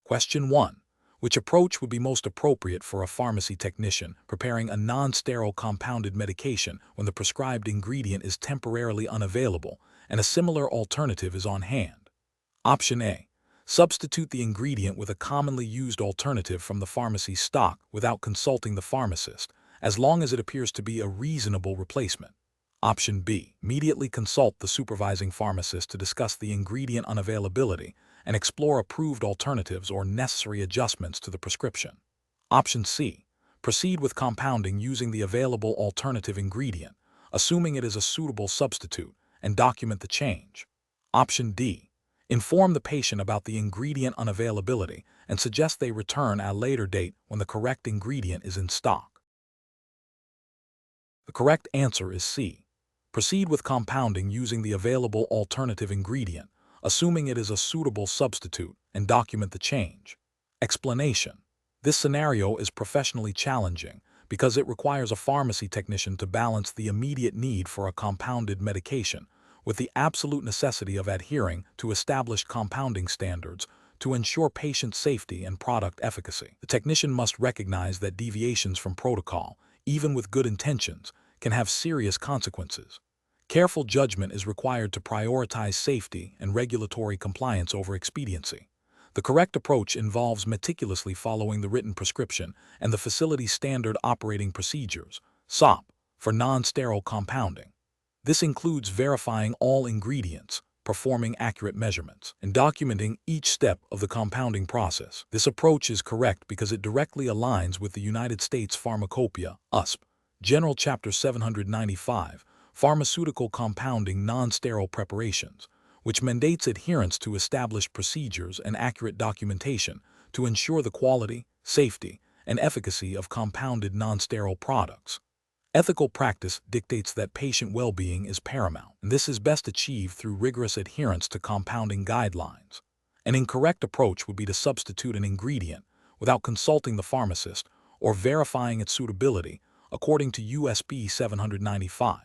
Question 1. Which approach would be most appropriate for a pharmacy technician preparing a non-sterile compounded medication when the prescribed ingredient is temporarily unavailable and a similar alternative is on hand? Option A. Substitute the ingredient with a commonly used alternative from the pharmacy's stock without consulting the pharmacist, as long as it appears to be a reasonable replacement. Option B. Immediately consult the supervising pharmacist to discuss the ingredient unavailability and explore approved alternatives or necessary adjustments to the prescription. Option C. Proceed with compounding using the available alternative ingredient, assuming it is a suitable substitute, and document the change. Option D. Inform the patient about the ingredient unavailability and suggest they return at a later date when the correct ingredient is in stock. The correct answer is C. Proceed with compounding using the available alternative ingredient, assuming it is a suitable substitute, and document the change. Explanation. This scenario is professionally challenging because it requires a pharmacy technician to balance the immediate need for a compounded medication with the absolute necessity of adhering to established compounding standards to ensure patient safety and product efficacy. The technician must recognize that deviations from protocol, even with good intentions, can have serious consequences. Careful judgment is required to prioritize safety and regulatory compliance over expediency. The correct approach involves meticulously following the written prescription and the facility's standard operating procedures, SOP, for non-sterile compounding. This includes verifying all ingredients, performing accurate measurements, and documenting each step of the compounding process. This approach is correct because it directly aligns with the United States Pharmacopoeia, USP, General Chapter 795, Pharmaceutical Compounding Non-Sterile Preparations, which mandates adherence to established procedures and accurate documentation to ensure the quality, safety, and efficacy of compounded non-sterile products. Ethical practice dictates that patient well-being is paramount, and this is best achieved through rigorous adherence to compounding guidelines. An incorrect approach would be to substitute an ingredient without consulting the pharmacist or verifying its suitability according to USP 795.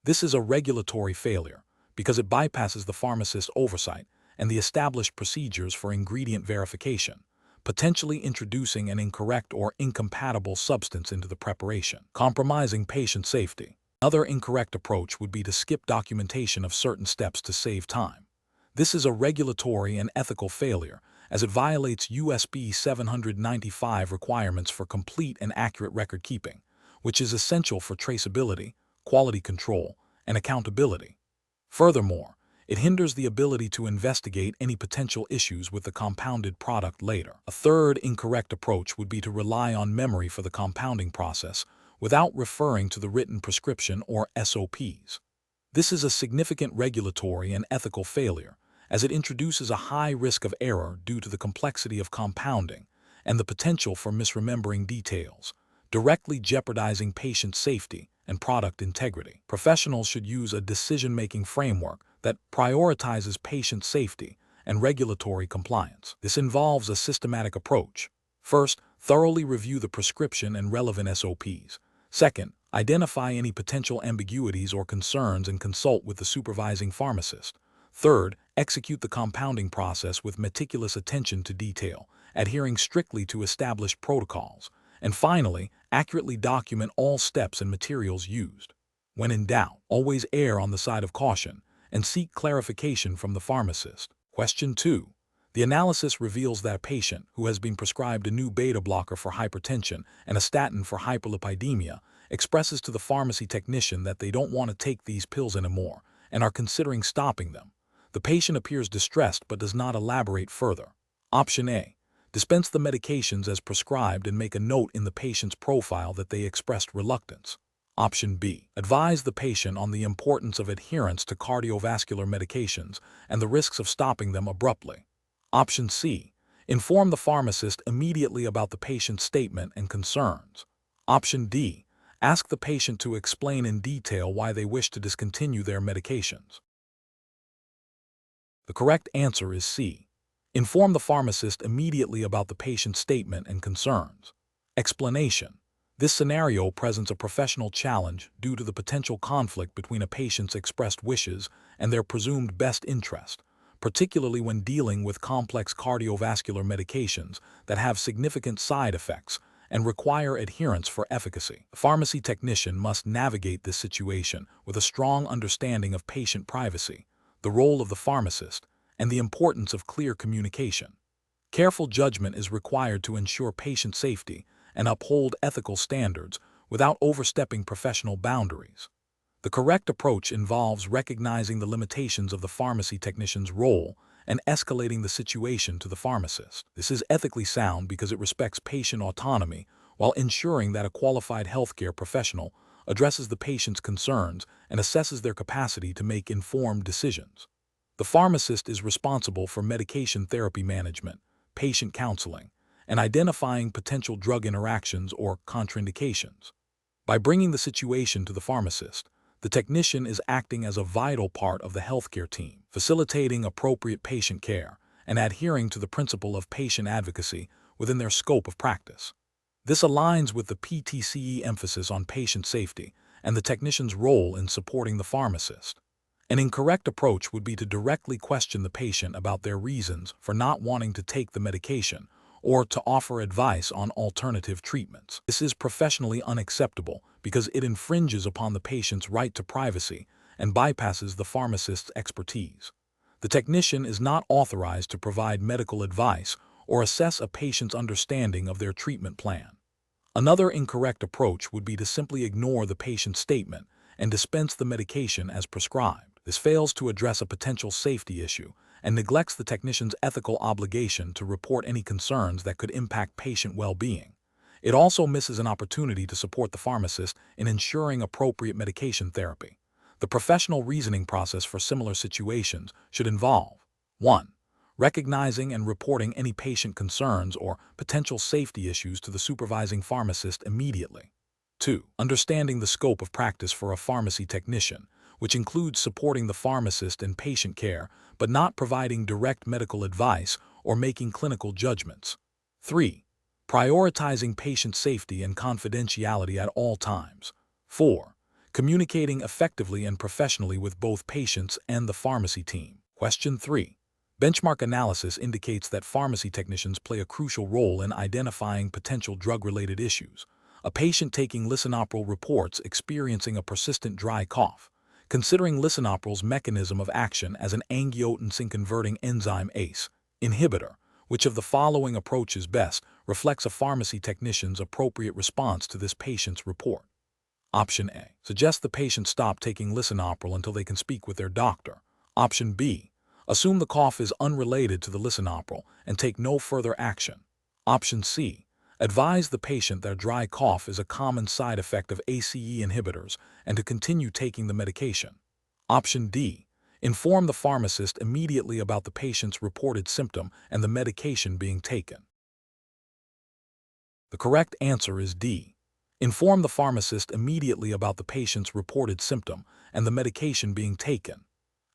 This is a regulatory failure because it bypasses the pharmacist's oversight and the established procedures for ingredient verification, potentially introducing an incorrect or incompatible substance into the preparation, compromising patient safety. Another incorrect approach would be to skip documentation of certain steps to save time. This is a regulatory and ethical failure as it violates USP 795 requirements for complete and accurate record keeping, which is essential for traceability, quality control, and accountability. Furthermore, it hinders the ability to investigate any potential issues with the compounded product later. A third incorrect approach would be to rely on memory for the compounding process without referring to the written prescription or SOPs. This is a significant regulatory and ethical failure, as it introduces a high risk of error due to the complexity of compounding and the potential for misremembering details, directly jeopardizing patient safety and product integrity. Professionals should use a decision-making framework that prioritizes patient safety and regulatory compliance. This involves a systematic approach. First, thoroughly review the prescription and relevant SOPs. Second, identify any potential ambiguities or concerns and consult with the supervising pharmacist. Third, execute the compounding process with meticulous attention to detail, adhering strictly to established protocols. And finally, accurately document all steps and materials used. When in doubt, always err on the side of caution and seek clarification from the pharmacist. Question 2. The analysis reveals that a patient who has been prescribed a new beta blocker for hypertension and a statin for hyperlipidemia expresses to the pharmacy technician that they don't want to take these pills anymore and are considering stopping them. The patient appears distressed but does not elaborate further. Option A. Dispense the medications as prescribed and make a note in the patient's profile that they expressed reluctance. Option B. Advise the patient on the importance of adherence to cardiovascular medications and the risks of stopping them abruptly. Option C. Inform the pharmacist immediately about the patient's statement and concerns. Option D. Ask the patient to explain in detail why they wish to discontinue their medications. The correct answer is C. Inform the pharmacist immediately about the patient's statement and concerns. Explanation. This scenario presents a professional challenge due to the potential conflict between a patient's expressed wishes and their presumed best interest. particularly when dealing with complex cardiovascular medications that have significant side effects and require adherence for efficacy. The pharmacy technician must navigate this situation with a strong understanding of patient privacy, the role of the pharmacist, and the importance of clear communication. Careful judgment is required to ensure patient safety and uphold ethical standards without overstepping professional boundaries. The correct approach involves recognizing the limitations of the pharmacy technician's role and escalating the situation to the pharmacist. This is ethically sound because it respects patient autonomy while ensuring that a qualified healthcare professional addresses the patient's concerns and assesses their capacity to make informed decisions. The pharmacist is responsible for medication therapy management, patient counseling, and identifying potential drug interactions or contraindications. By bringing the situation to the pharmacist, the technician is acting as a vital part of the healthcare team, facilitating appropriate patient care and adhering to the principle of patient advocacy within their scope of practice. This aligns with the PTCE emphasis on patient safety and the technician's role in supporting the pharmacist. An incorrect approach would be to directly question the patient about their reasons for not wanting to take the medication or to offer advice on alternative treatments. This is professionally unacceptable because it infringes upon the patient's right to privacy and bypasses the pharmacist's expertise. The technician is not authorized to provide medical advice or assess a patient's understanding of their treatment plan. Another incorrect approach would be to simply ignore the patient's statement and dispense the medication as prescribed. This fails to address a potential safety issue and neglects the technician's ethical obligation to report any concerns that could impact patient well-being. It also misses an opportunity to support the pharmacist in ensuring appropriate medication therapy. The professional reasoning process for similar situations should involve 1. Recognizing and reporting any patient concerns or potential safety issues to the supervising pharmacist immediately. 2. Understanding the scope of practice for a pharmacy technician, which includes supporting the pharmacist in patient care but not providing direct medical advice or making clinical judgments. 3. Prioritizing patient safety and confidentiality at all times. 4. Communicating effectively and professionally with both patients and the pharmacy team. Question 3. Benchmark analysis indicates that pharmacy technicians play a crucial role in identifying potential drug-related issues. A patient taking lisinopril reports experiencing a persistent dry cough. Considering lisinopril's mechanism of action as an angiotensin-converting enzyme ACE inhibitor, which of the following approaches best reflects a pharmacy technician's appropriate response to this patient's report? Option A. Suggest the patient stop taking lisinopril until they can speak with their doctor. Option B. Assume the cough is unrelated to the lisinopril and take no further action. Option C. Advise the patient that a dry cough is a common side effect of ACE inhibitors and to continue taking the medication. Option D. Inform the pharmacist immediately about the patient's reported symptom and the medication being taken. The correct answer is D. Inform the pharmacist immediately about the patient's reported symptom and the medication being taken.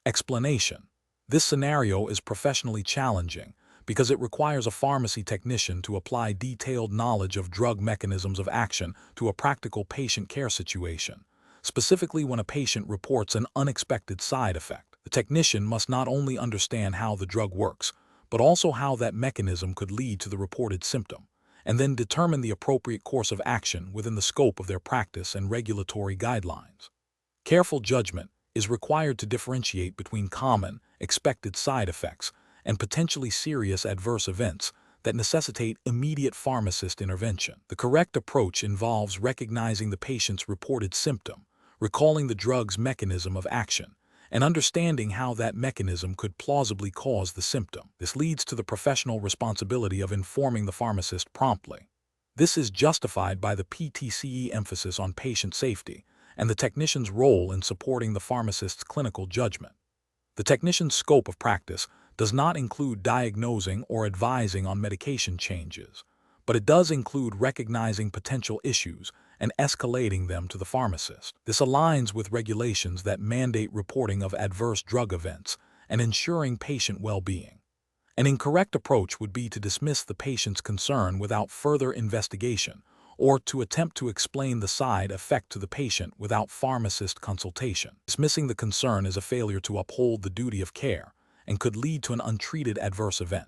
Explanation. This scenario is professionally challenging because it requires a pharmacy technician to apply detailed knowledge of drug mechanisms of action to a practical patient care situation, specifically when a patient reports an unexpected side effect. The technician must not only understand how the drug works, but also how that mechanism could lead to the reported symptom, and then determine the appropriate course of action within the scope of their practice and regulatory guidelines. Careful judgment is required to differentiate between common, expected side effects and potentially serious adverse events that necessitate immediate pharmacist intervention. The correct approach involves recognizing the patient's reported symptom, recalling the drug's mechanism of action, and understanding how that mechanism could plausibly cause the symptom. This leads to the professional responsibility of informing the pharmacist promptly. This is justified by the PTCE emphasis on patient safety and the technician's role in supporting the pharmacist's clinical judgment. The technician's scope of practice does not include diagnosing or advising on medication changes, but it does include recognizing potential issues and escalating them to the pharmacist. This aligns with regulations that mandate reporting of adverse drug events and ensuring patient well-being. An incorrect approach would be to dismiss the patient's concern without further investigation or to attempt to explain the side effect to the patient without pharmacist consultation. Dismissing the concern is a failure to uphold the duty of care and could lead to an untreated adverse event.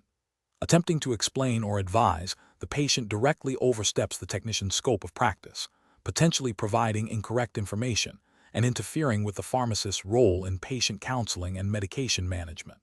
Attempting to explain or advise, the patient directly oversteps the technician's scope of practice, potentially providing incorrect information and interfering with the pharmacist's role in patient counseling and medication management.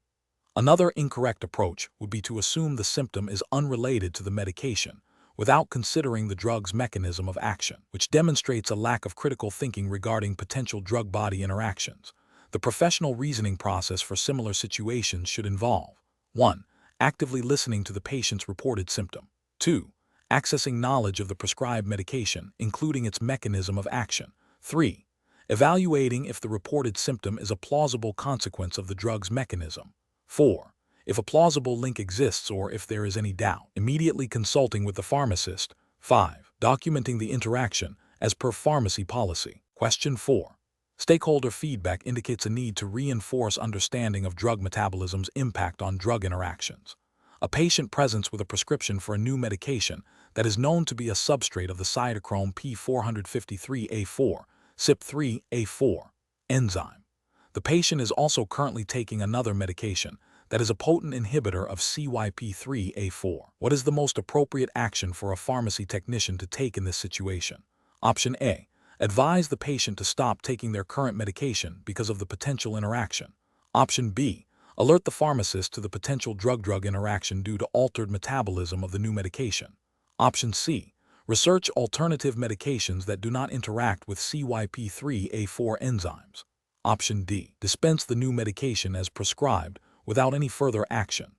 Another incorrect approach would be to assume the symptom is unrelated to the medication without considering the drug's mechanism of action, which demonstrates a lack of critical thinking regarding potential drug-body interactions. The professional reasoning process for similar situations should involve 1. Actively listening to the patient's reported symptom. 2. Accessing knowledge of the prescribed medication, including its mechanism of action. 3. Evaluating if the reported symptom is a plausible consequence of the drug's mechanism. 4. If a plausible link exists or if there is any doubt, immediately consulting with the pharmacist. 5. Documenting the interaction as per pharmacy policy. Question 4. Stakeholder feedback indicates a need to reinforce understanding of drug metabolism's impact on drug interactions. A patient presents with a prescription for a new medication that is known to be a substrate of the cytochrome P453A4, CYP3A4 enzyme. The patient is also currently taking another medication that is a potent inhibitor of CYP3A4. What is the most appropriate action for a pharmacy technician to take in this situation? Option A. Advise the patient to stop taking their current medication because of the potential interaction. Option B. Alert the pharmacist to the potential drug-drug interaction due to altered metabolism of the new medication. Option C. Research alternative medications that do not interact with CYP3A4 enzymes. Option D. Dispense the new medication as prescribed without any further action.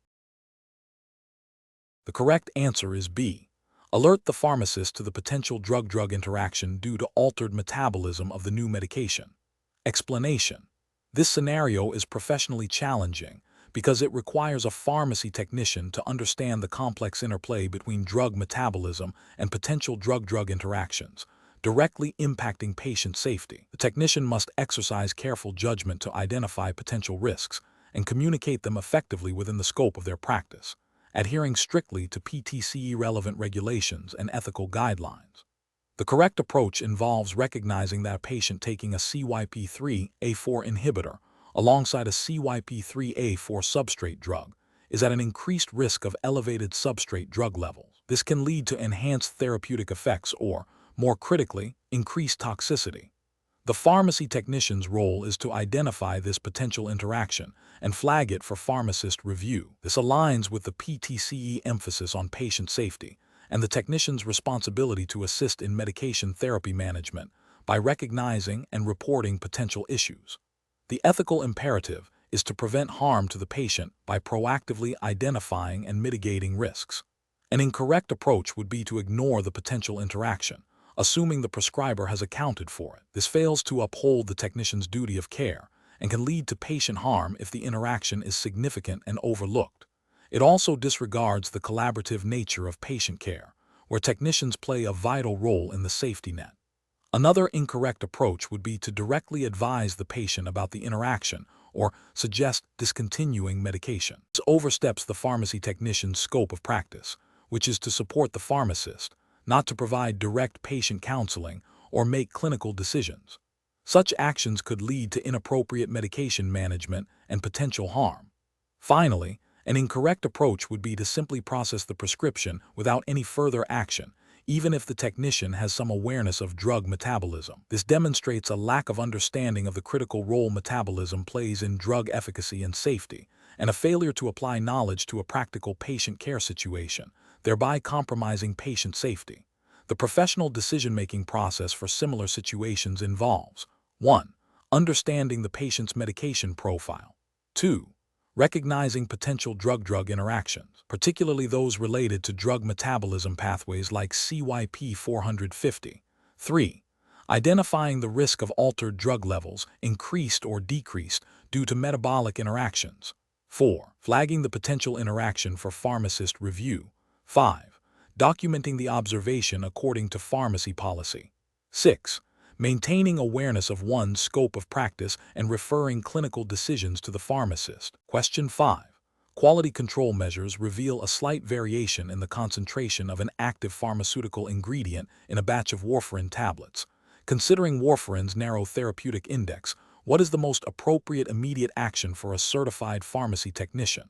The correct answer is B. Alert the pharmacist to the potential drug-drug interaction due to altered metabolism of the new medication. Explanation. This scenario is professionally challenging because it requires a pharmacy technician to understand the complex interplay between drug metabolism and potential drug-drug interactions, directly impacting patient safety. The technician must exercise careful judgment to identify potential risks and communicate them effectively within the scope of their practice, adhering strictly to PTCE relevant regulations and ethical guidelines. The correct approach involves recognizing that a patient taking a CYP3A4 inhibitor alongside a CYP3A4 substrate drug is at an increased risk of elevated substrate drug levels. This can lead to enhanced therapeutic effects or, more critically, increased toxicity. The pharmacy technician's role is to identify this potential interaction and flag it for pharmacist review. This aligns with the PTCE emphasis on patient safety and the technician's responsibility to assist in medication therapy management by recognizing and reporting potential issues. The ethical imperative is to prevent harm to the patient by proactively identifying and mitigating risks. An incorrect approach would be to ignore the potential interaction, assuming the prescriber has accounted for it. This fails to uphold the technician's duty of care and can lead to patient harm if the interaction is significant and overlooked. It also disregards the collaborative nature of patient care, where technicians play a vital role in the safety net. Another incorrect approach would be to directly advise the patient about the interaction or suggest discontinuing medication. This oversteps the pharmacy technician's scope of practice, which is to support the pharmacist, not to provide direct patient counseling or make clinical decisions. Such actions could lead to inappropriate medication management and potential harm. Finally, an incorrect approach would be to simply process the prescription without any further action, even if the technician has some awareness of drug metabolism. This demonstrates a lack of understanding of the critical role metabolism plays in drug efficacy and safety, and a failure to apply knowledge to a practical patient care situation, thereby compromising patient safety. The professional decision-making process for similar situations involves 1. Understanding the patient's medication profile. 2. Recognizing potential drug-drug interactions, particularly those related to drug metabolism pathways like CYP450. 3. Identifying the risk of altered drug levels, increased or decreased due to metabolic interactions. 4. Flagging the potential interaction for pharmacist review. 5. Documenting the observation according to pharmacy policy. 6. Maintaining awareness of one's scope of practice and referring clinical decisions to the pharmacist. Question 5. Quality control measures reveal a slight variation in the concentration of an active pharmaceutical ingredient in a batch of warfarin tablets. Considering warfarin's narrow therapeutic index, What is the most appropriate immediate action for a certified pharmacy technician?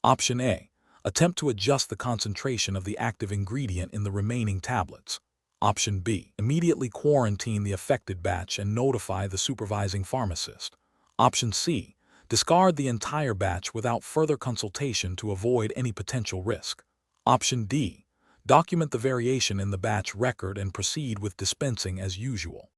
Option A. Attempt to adjust the concentration of the active ingredient in the remaining tablets. Option B. Immediately quarantine the affected batch and notify the supervising pharmacist. Option C. Discard the entire batch without further consultation to avoid any potential risk. Option D. Document the variation in the batch record and proceed with dispensing as usual.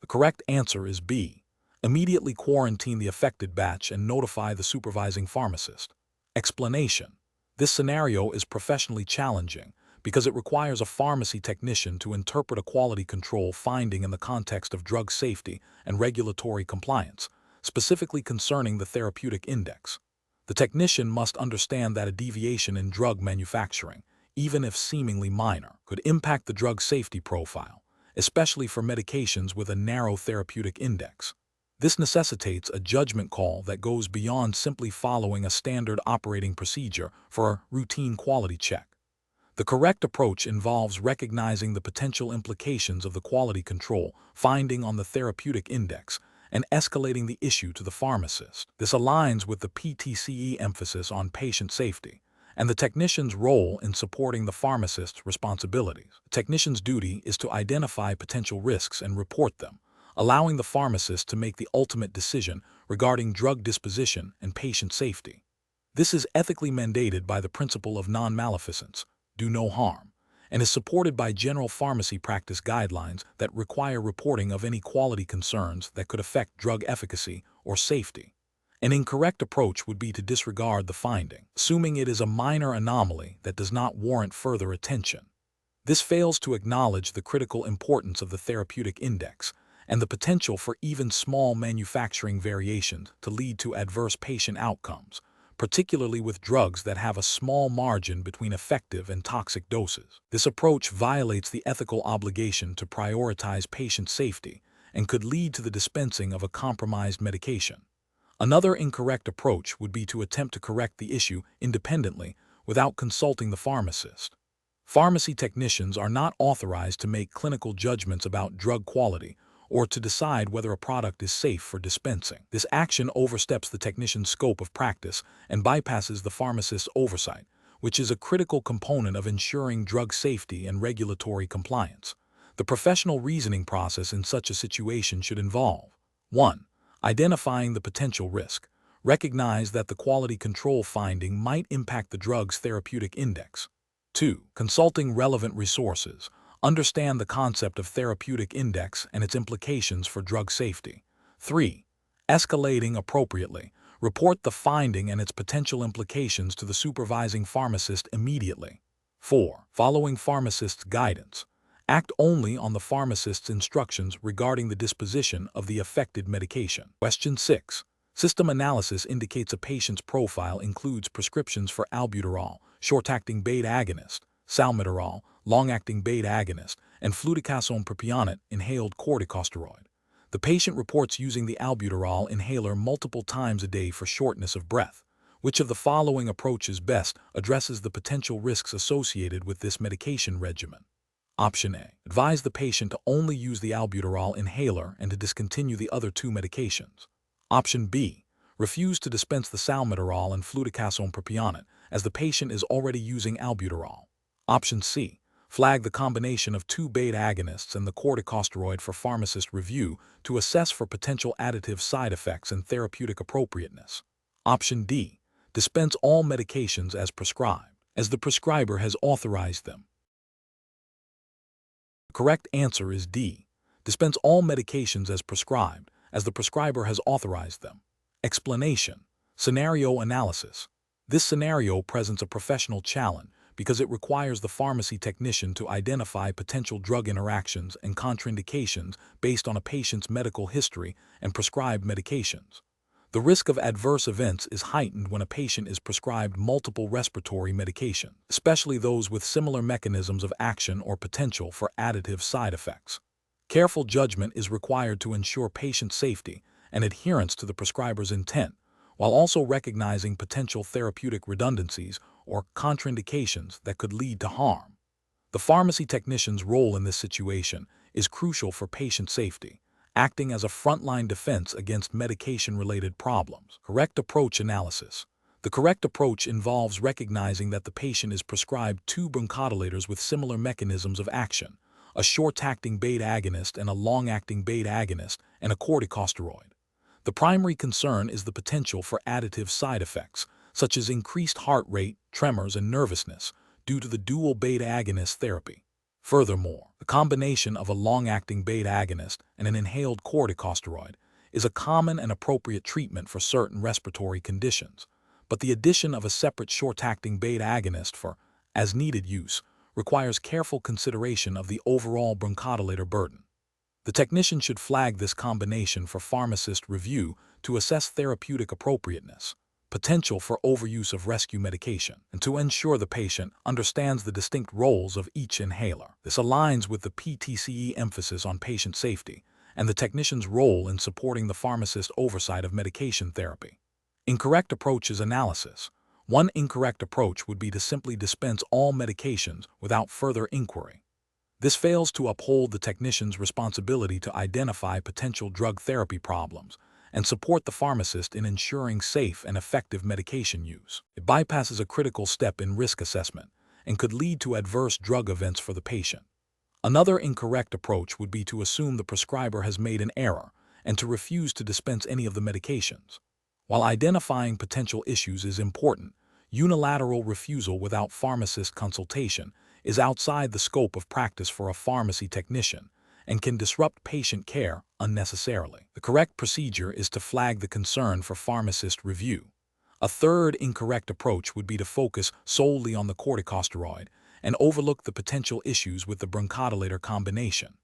The correct answer is B. Immediately quarantine the affected batch and notify the supervising pharmacist. Explanation: this scenario is professionally challenging because it requires a pharmacy technician to interpret a quality control finding in the context of drug safety and regulatory compliance, specifically concerning the therapeutic index. The technician must understand that a deviation in drug manufacturing, even if seemingly minor, could impact the drug safety profile, especially for medications with a narrow therapeutic index. This necessitates a judgment call that goes beyond simply following a standard operating procedure for a routine quality check. The correct approach involves recognizing the potential implications of the quality control finding on the therapeutic index and escalating the issue to the pharmacist. This aligns with the PTCE emphasis on patient safety and the technician's role in supporting the pharmacist's responsibilities. The technician's duty is to identify potential risks and report them, allowing the pharmacist to make the ultimate decision regarding drug disposition and patient safety. This is ethically mandated by the principle of non-maleficence, do no harm, and is supported by general pharmacy practice guidelines that require reporting of any quality concerns that could affect drug efficacy or safety. An incorrect approach would be to disregard the finding, assuming it is a minor anomaly that does not warrant further attention. This fails to acknowledge the critical importance of the therapeutic index and the potential for even small manufacturing variations to lead to adverse patient outcomes, particularly with drugs that have a small margin between effective and toxic doses. This approach violates the ethical obligation to prioritize patient safety and could lead to the dispensing of a compromised medication. Another incorrect approach would be to attempt to correct the issue independently without consulting the pharmacist. Pharmacy technicians are not authorized to make clinical judgments about drug quality or to decide whether a product is safe for dispensing. This action oversteps the technician's scope of practice and bypasses the pharmacist's oversight, which is a critical component of ensuring drug safety and regulatory compliance. The professional reasoning process in such a situation should involve 1. Identifying the potential risk. Recognize that the quality control finding might impact the drug's therapeutic index. 2. Consulting relevant resources. Understand the concept of therapeutic index and its implications for drug safety. 3. Escalating appropriately. Report the finding and its potential implications to the supervising pharmacist immediately. 4. Following pharmacist's guidance. Act only on the pharmacist's instructions regarding the disposition of the affected medication. Question 6. System analysis indicates a patient's profile includes prescriptions for albuterol, short-acting beta agonist, salmeterol, long-acting beta agonist, and fluticasone propionate, inhaled corticosteroid. The patient reports using the albuterol inhaler multiple times a day for shortness of breath. Which of the following approaches best addresses the potential risks associated with this medication regimen? Option A. Advise the patient to only use the albuterol inhaler and to discontinue the other two medications. Option B. Refuse to dispense the salmeterol and fluticasone propionate as the patient is already using albuterol. Option C. Flag the combination of two beta agonists and the corticosteroid for pharmacist review to assess for potential additive side effects and therapeutic appropriateness. Option D. Dispense all medications as prescribed, as the prescriber has authorized them. The correct answer is D. Dispense all medications as prescribed, as the prescriber has authorized them. Explanation: scenario analysis. This scenario presents a professional challenge because it requires the pharmacy technician to identify potential drug interactions and contraindications based on a patient's medical history and prescribed medications. The risk of adverse events is heightened when a patient is prescribed multiple respiratory medications, especially those with similar mechanisms of action or potential for additive side effects. Careful judgment is required to ensure patient safety and adherence to the prescriber's intent, while also recognizing potential therapeutic redundancies or contraindications that could lead to harm. The pharmacy technician's role in this situation is crucial for patient safety, acting as a frontline defense against medication-related problems. Correct approach analysis. The correct approach involves recognizing that the patient is prescribed two bronchodilators with similar mechanisms of action, a short-acting beta agonist and a long-acting beta agonist, and a corticosteroid. The primary concern is the potential for additive side effects, such as increased heart rate, tremors, and nervousness, due to the dual beta agonist therapy. Furthermore, the combination of a long-acting beta agonist and an inhaled corticosteroid is a common and appropriate treatment for certain respiratory conditions, but the addition of a separate short-acting beta agonist for as-needed use requires careful consideration of the overall bronchodilator burden. The technician should flag this combination for pharmacist review to assess therapeutic appropriateness, potential for overuse of rescue medication, and to ensure the patient understands the distinct roles of each inhaler. This aligns with the PTCE emphasis on patient safety and the technician's role in supporting the pharmacist's oversight of medication therapy. Incorrect approaches analysis. One incorrect approach would be to simply dispense all medications without further inquiry. This fails to uphold the technician's responsibility to identify potential drug therapy problems and support the pharmacist in ensuring safe and effective medication use. It bypasses a critical step in risk assessment and could lead to adverse drug events for the patient. Another incorrect approach would be to assume the prescriber has made an error and to refuse to dispense any of the medications. While identifying potential issues is important, unilateral refusal without pharmacist consultation is outside the scope of practice for a pharmacy technician and can disrupt patient care unnecessarily. The correct procedure is to flag the concern for pharmacist review. A third incorrect approach would be to focus solely on the corticosteroid and overlook the potential issues with the bronchodilator combination.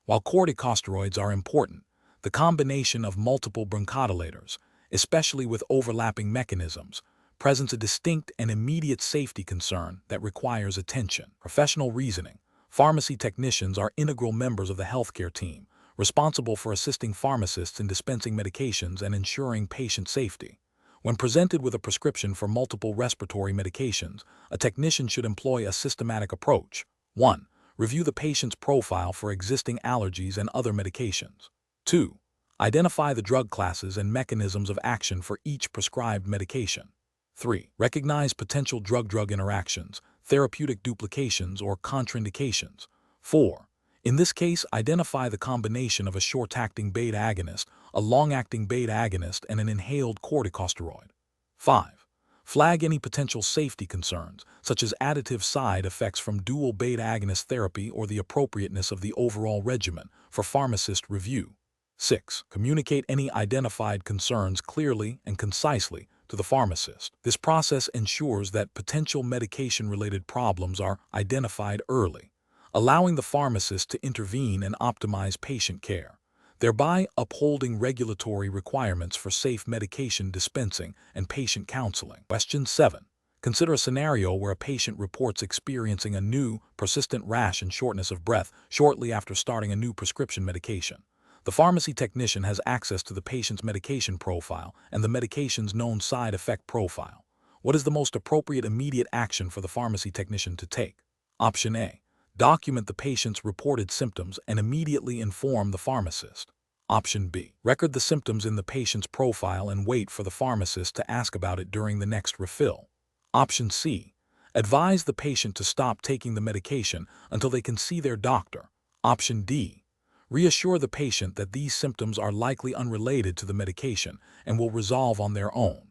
While corticosteroids are important, the combination of multiple bronchodilators, especially with overlapping mechanisms, presents a distinct and immediate safety concern that requires attention. Professional reasoning. Pharmacy technicians are integral members of the healthcare team, responsible for assisting pharmacists in dispensing medications and ensuring patient safety. When presented with a prescription for multiple respiratory medications, a technician should employ a systematic approach. 1. Review the patient's profile for existing allergies and other medications. 2. Identify the drug classes and mechanisms of action for each prescribed medication. 3. Recognize potential drug-drug interactions, therapeutic duplications, or contraindications. 4. In this case, identify the combination of a short-acting beta agonist, a long-acting beta agonist, and an inhaled corticosteroid. 5. Flag any potential safety concerns, such as additive side effects from dual beta agonist therapy or the appropriateness of the overall regimen, for pharmacist review. 6. Communicate any identified concerns clearly and concisely to the pharmacist. This process ensures that potential medication-related problems are identified early, allowing the pharmacist to intervene and optimize patient care, thereby upholding regulatory requirements for safe medication dispensing and patient counseling. Question 7. Consider a scenario where a patient reports experiencing a new, persistent rash and shortness of breath shortly after starting a new prescription medication. The pharmacy technician has access to the patient's medication profile and the medication's known side effect profile. What is the most appropriate immediate action for the pharmacy technician to take? Option A. Document the patient's reported symptoms and immediately inform the pharmacist. Option B. Record the symptoms in the patient's profile and wait for the pharmacist to ask about it during the next refill. Option C. Advise the patient to stop taking the medication until they can see their doctor. Option D. Reassure the patient that these symptoms are likely unrelated to the medication and will resolve on their own.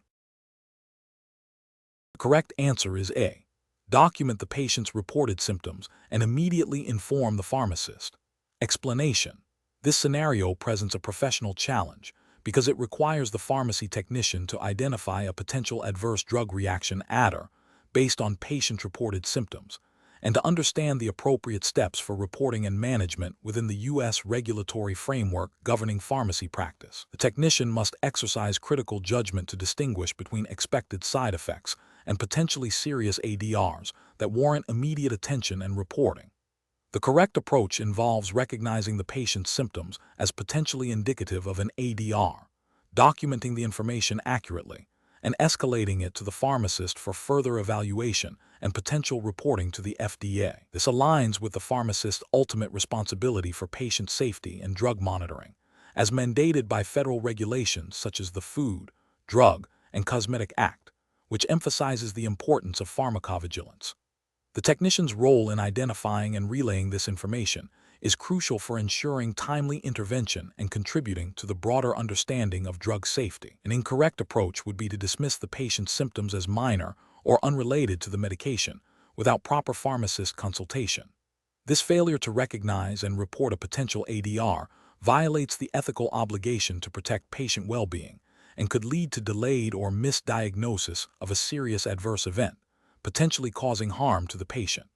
The correct answer is A. Document the patient's reported symptoms and immediately inform the pharmacist. Explanation. This scenario presents a professional challenge because it requires the pharmacy technician to identify a potential adverse drug reaction ADR based on patient-reported symptoms, and to understand the appropriate steps for reporting and management within the U.S. regulatory framework governing pharmacy practice. The technician must exercise critical judgment to distinguish between expected side effects and potentially serious ADRs that warrant immediate attention and reporting. The correct approach involves recognizing the patient's symptoms as potentially indicative of an ADR, documenting the information accurately, and escalating it to the pharmacist for further evaluation and potential reporting to the FDA. This aligns with the pharmacist's ultimate responsibility for patient safety and drug monitoring, as mandated by federal regulations such as the Food, Drug, and Cosmetic Act, which emphasizes the importance of pharmacovigilance. The technician's role in identifying and relaying this information is crucial for ensuring timely intervention and contributing to the broader understanding of drug safety. An incorrect approach would be to dismiss the patient's symptoms as minor or unrelated to the medication without proper pharmacist consultation. This failure to recognize and report a potential ADR violates the ethical obligation to protect patient well-being and could lead to delayed or misdiagnosis of a serious adverse event, potentially causing harm to the patient.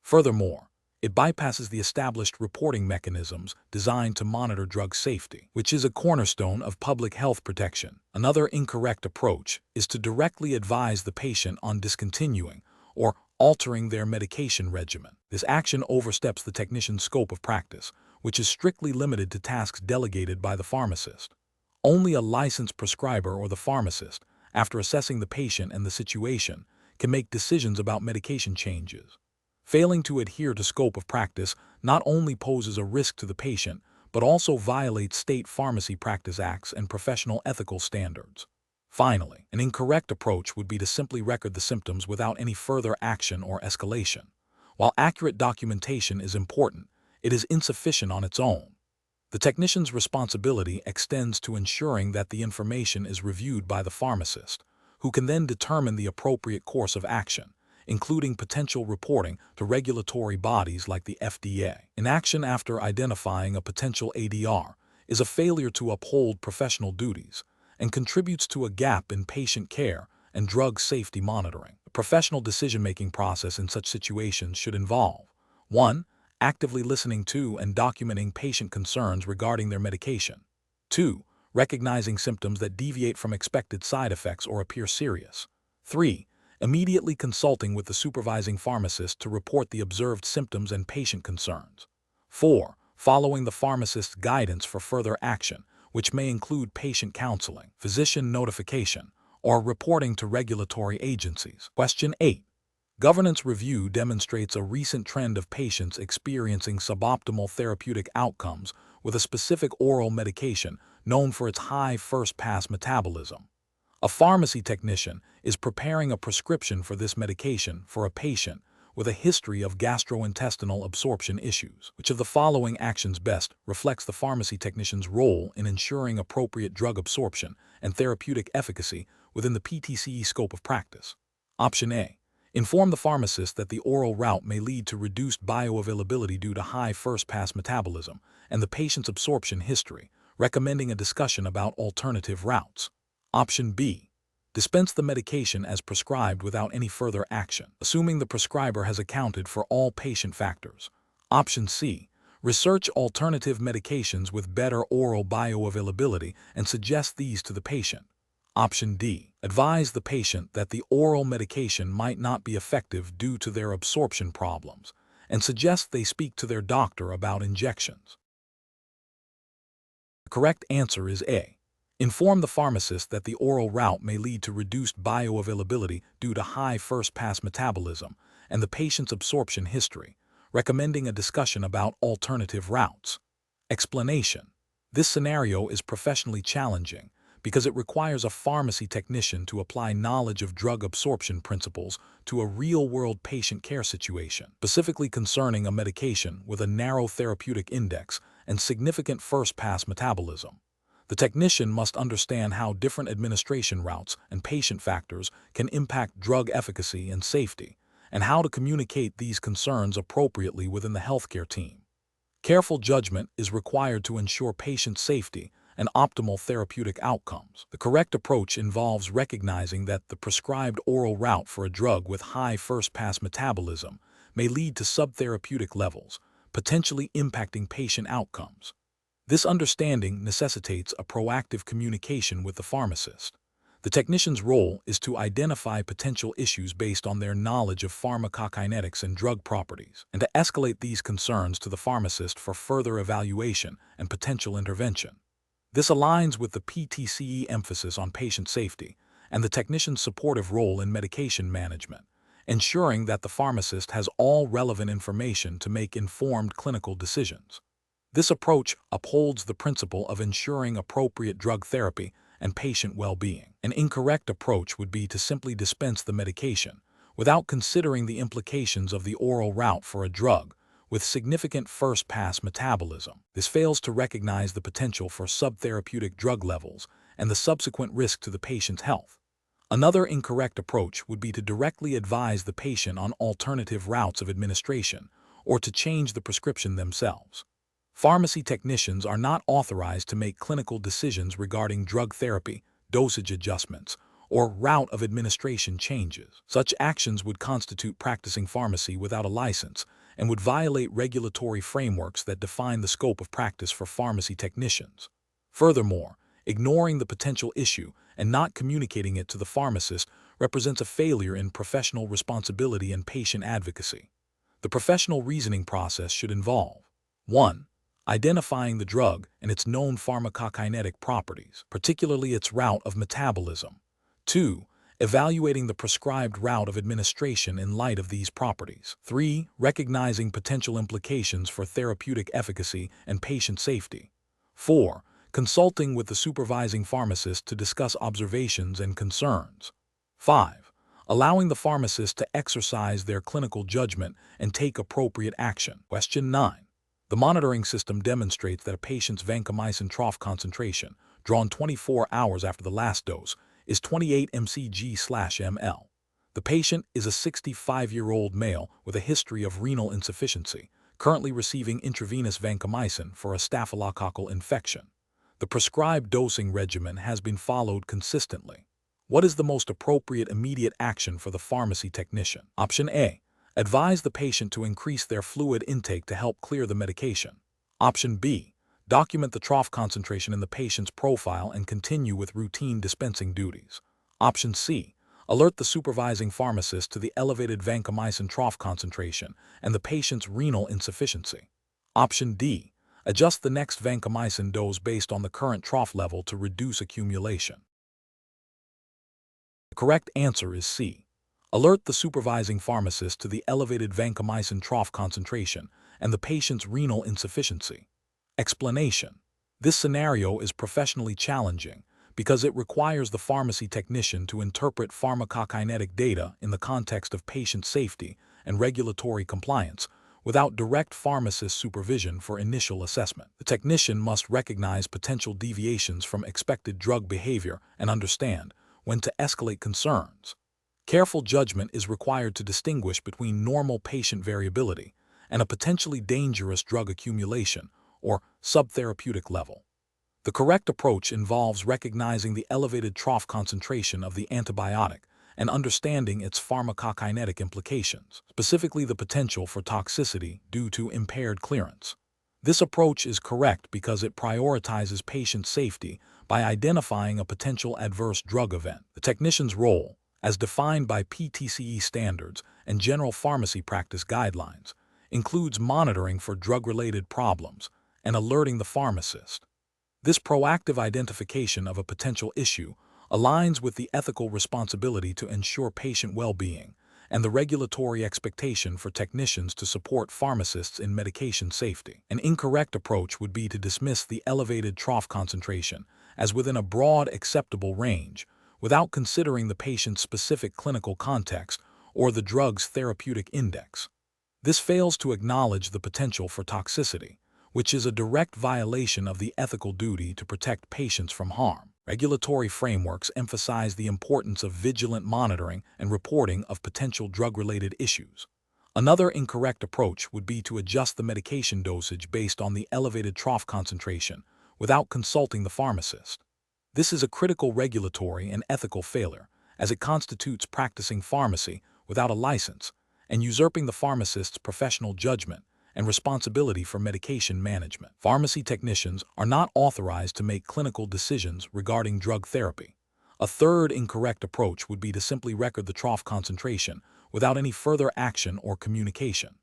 Furthermore, it bypasses the established reporting mechanisms designed to monitor drug safety, which is a cornerstone of public health protection. Another incorrect approach is to directly advise the patient on discontinuing or altering their medication regimen. This action oversteps the technician's scope of practice, which is strictly limited to tasks delegated by the pharmacist. Only a licensed prescriber or the pharmacist, after assessing the patient and the situation, can make decisions about medication changes. Failing to adhere to scope of practice not only poses a risk to the patient, but also violates state pharmacy practice acts and professional ethical standards. Finally, an incorrect approach would be to simply record the symptoms without any further action or escalation. While accurate documentation is important, it is insufficient on its own. The technician's responsibility extends to ensuring that the information is reviewed by the pharmacist, who can then determine the appropriate course of action, including potential reporting to regulatory bodies like the FDA. Inaction after identifying a potential ADR is a failure to uphold professional duties and contributes to a gap in patient care and drug safety monitoring. The professional decision-making process in such situations should involve 1. Actively listening to and documenting patient concerns regarding their medication. 2. Recognizing symptoms that deviate from expected side effects or appear serious. 3. Immediately consulting with the supervising pharmacist to report the observed symptoms and patient concerns. 4. Following the pharmacist's guidance for further action, which may include patient counseling, physician notification, or reporting to regulatory agencies. Question 8. Governance review demonstrates a recent trend of patients experiencing suboptimal therapeutic outcomes with a specific oral medication known for its high first-pass metabolism. A pharmacy technician is preparing a prescription for this medication for a patient with a history of gastrointestinal absorption issues. Which of the following actions best reflects the pharmacy technician's role in ensuring appropriate drug absorption and therapeutic efficacy within the PTCE scope of practice? Option A. Inform the pharmacist that the oral route may lead to reduced bioavailability due to high first-pass metabolism and the patient's absorption history, recommending a discussion about alternative routes. Option B. Dispense the medication as prescribed without any further action, assuming the prescriber has accounted for all patient factors. Option C. Research alternative medications with better oral bioavailability and suggest these to the patient. Option D. Advise the patient that the oral medication might not be effective due to their absorption problems and suggest they speak to their doctor about injections. The correct answer is A. Inform the pharmacist that the oral route may lead to reduced bioavailability due to high first-pass metabolism and the patient's absorption history, recommending a discussion about alternative routes. Explanation. This scenario is professionally challenging because it requires a pharmacy technician to apply knowledge of drug absorption principles to a real-world patient care situation, specifically concerning a medication with a narrow therapeutic index and significant first-pass metabolism. The technician must understand how different administration routes and patient factors can impact drug efficacy and safety, and how to communicate these concerns appropriately within the healthcare team. Careful judgment is required to ensure patient safety and optimal therapeutic outcomes. The correct approach involves recognizing that the prescribed oral route for a drug with high first-pass metabolism may lead to subtherapeutic levels, potentially impacting patient outcomes. This understanding necessitates a proactive communication with the pharmacist. The technician's role is to identify potential issues based on their knowledge of pharmacokinetics and drug properties, and to escalate these concerns to the pharmacist for further evaluation and potential intervention. This aligns with the PTCE emphasis on patient safety and the technician's supportive role in medication management, ensuring that the pharmacist has all relevant information to make informed clinical decisions. This approach upholds the principle of ensuring appropriate drug therapy and patient well-being. An incorrect approach would be to simply dispense the medication without considering the implications of the oral route for a drug with significant first-pass metabolism. This fails to recognize the potential for subtherapeutic drug levels and the subsequent risk to the patient's health. Another incorrect approach would be to directly advise the patient on alternative routes of administration or to change the prescription themselves. Pharmacy technicians are not authorized to make clinical decisions regarding drug therapy, dosage adjustments, or route of administration changes. Such actions would constitute practicing pharmacy without a license and would violate regulatory frameworks that define the scope of practice for pharmacy technicians. Furthermore, ignoring the potential issue and not communicating it to the pharmacist represents a failure in professional responsibility and patient advocacy. The professional reasoning process should involve 1. Identifying the drug and its known pharmacokinetic properties, particularly its route of metabolism. 2. Evaluating the prescribed route of administration in light of these properties. 3. Recognizing potential implications for therapeutic efficacy and patient safety. 4. Consulting with the supervising pharmacist to discuss observations and concerns. 5. Allowing the pharmacist to exercise their clinical judgment and take appropriate action. Question 9. The monitoring system demonstrates that a patient's vancomycin trough concentration, drawn 24 hours after the last dose, is 28 mcg/ml. The patient is a 65-year-old male with a history of renal insufficiency, currently receiving intravenous vancomycin for a staphylococcal infection. The prescribed dosing regimen has been followed consistently. What is the most appropriate immediate action for the pharmacy technician? Option A. Advise the patient to increase their fluid intake to help clear the medication. Option B. Document the trough concentration in the patient's profile and continue with routine dispensing duties. Option C. Alert the supervising pharmacist to the elevated vancomycin trough concentration and the patient's renal insufficiency. Option D. Adjust the next vancomycin dose based on the current trough level to reduce accumulation. The correct answer is C. Alert the supervising pharmacist to the elevated vancomycin trough concentration and the patient's renal insufficiency. Explanation. This scenario is professionally challenging because it requires the pharmacy technician to interpret pharmacokinetic data in the context of patient safety and regulatory compliance without direct pharmacist supervision for initial assessment. The technician must recognize potential deviations from expected drug behavior and understand when to escalate concerns. Careful judgment is required to distinguish between normal patient variability and a potentially dangerous drug accumulation or subtherapeutic level. The correct approach involves recognizing the elevated trough concentration of the antibiotic and understanding its pharmacokinetic implications, specifically the potential for toxicity due to impaired clearance. This approach is correct because it prioritizes patient safety by identifying a potential adverse drug event. The technician's role, as defined by PTCE standards and general pharmacy practice guidelines, includes monitoring for drug-related problems and alerting the pharmacist. This proactive identification of a potential issue aligns with the ethical responsibility to ensure patient well-being and the regulatory expectation for technicians to support pharmacists in medication safety. An incorrect approach would be to dismiss the elevated trough concentration as within a broad acceptable range without considering the patient's specific clinical context or the drug's therapeutic index. This fails to acknowledge the potential for toxicity, which is a direct violation of the ethical duty to protect patients from harm. Regulatory frameworks emphasize the importance of vigilant monitoring and reporting of potential drug-related issues. Another incorrect approach would be to adjust the medication dosage based on the elevated trough concentration without consulting the pharmacist. This is a critical regulatory and ethical failure, as it constitutes practicing pharmacy without a license and usurping the pharmacist's professional judgment and responsibility for medication management. Pharmacy technicians are not authorized to make clinical decisions regarding drug therapy. A third incorrect approach would be to simply record the trough concentration without any further action or communication.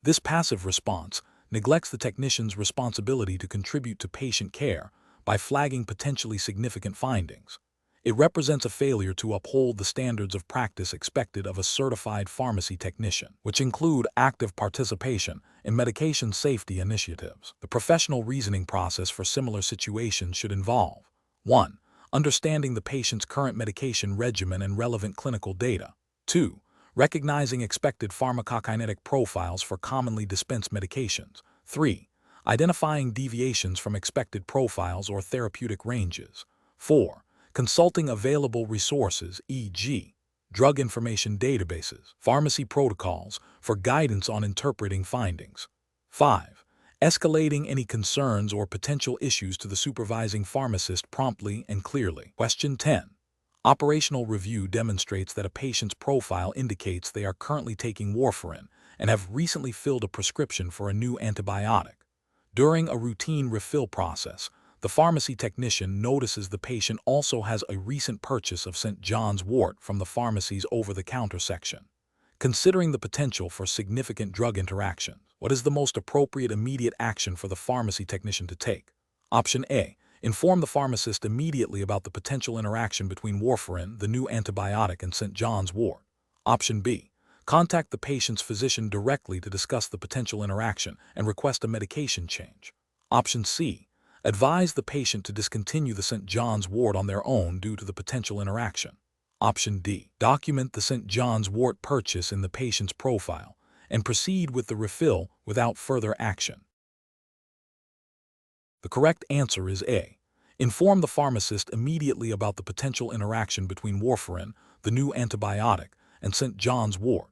This passive response neglects the technician's responsibility to contribute to patient care by flagging potentially significant findings. It represents a failure to uphold the standards of practice expected of a certified pharmacy technician, which include active participation in medication safety initiatives. The professional reasoning process for similar situations should involve 1. Understanding the patient's current medication regimen and relevant clinical data. 2. Recognizing expected pharmacokinetic profiles for commonly dispensed medications. 3. Identifying deviations from expected profiles or therapeutic ranges. 4. Consulting available resources, e.g., drug information databases, pharmacy protocols, for guidance on interpreting findings. 5. Escalating any concerns or potential issues to the supervising pharmacist promptly and clearly. Question 10. Operational review demonstrates that a patient's profile indicates they are currently taking warfarin and have recently filled a prescription for a new antibiotic. During a routine refill process, the pharmacy technician notices the patient also has a recent purchase of St. John's wort from the pharmacy's over-the-counter section. Considering the potential for significant drug interactions, what is the most appropriate immediate action for the pharmacy technician to take? Option A. Inform the pharmacist immediately about the potential interaction between warfarin, the new antibiotic, and St. John's wort. Option B. Contact the patient's physician directly to discuss the potential interaction and request a medication change. Option C. Advise the patient to discontinue the St. John's wort on their own due to the potential interaction. Option D. Document the St. John's wort purchase in the patient's profile and proceed with the refill without further action. The correct answer is A. Inform the pharmacist immediately about the potential interaction between warfarin, the new antibiotic, and St. John's wort.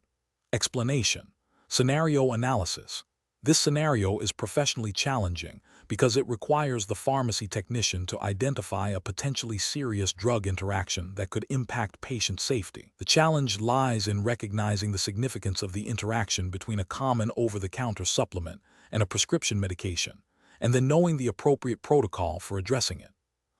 Explanation. Scenario analysis. This scenario is professionally challenging because it requires the pharmacy technician to identify a potentially serious drug interaction that could impact patient safety. The challenge lies in recognizing the significance of the interaction between a common over-the-counter supplement and a prescription medication, and then knowing the appropriate protocol for addressing it.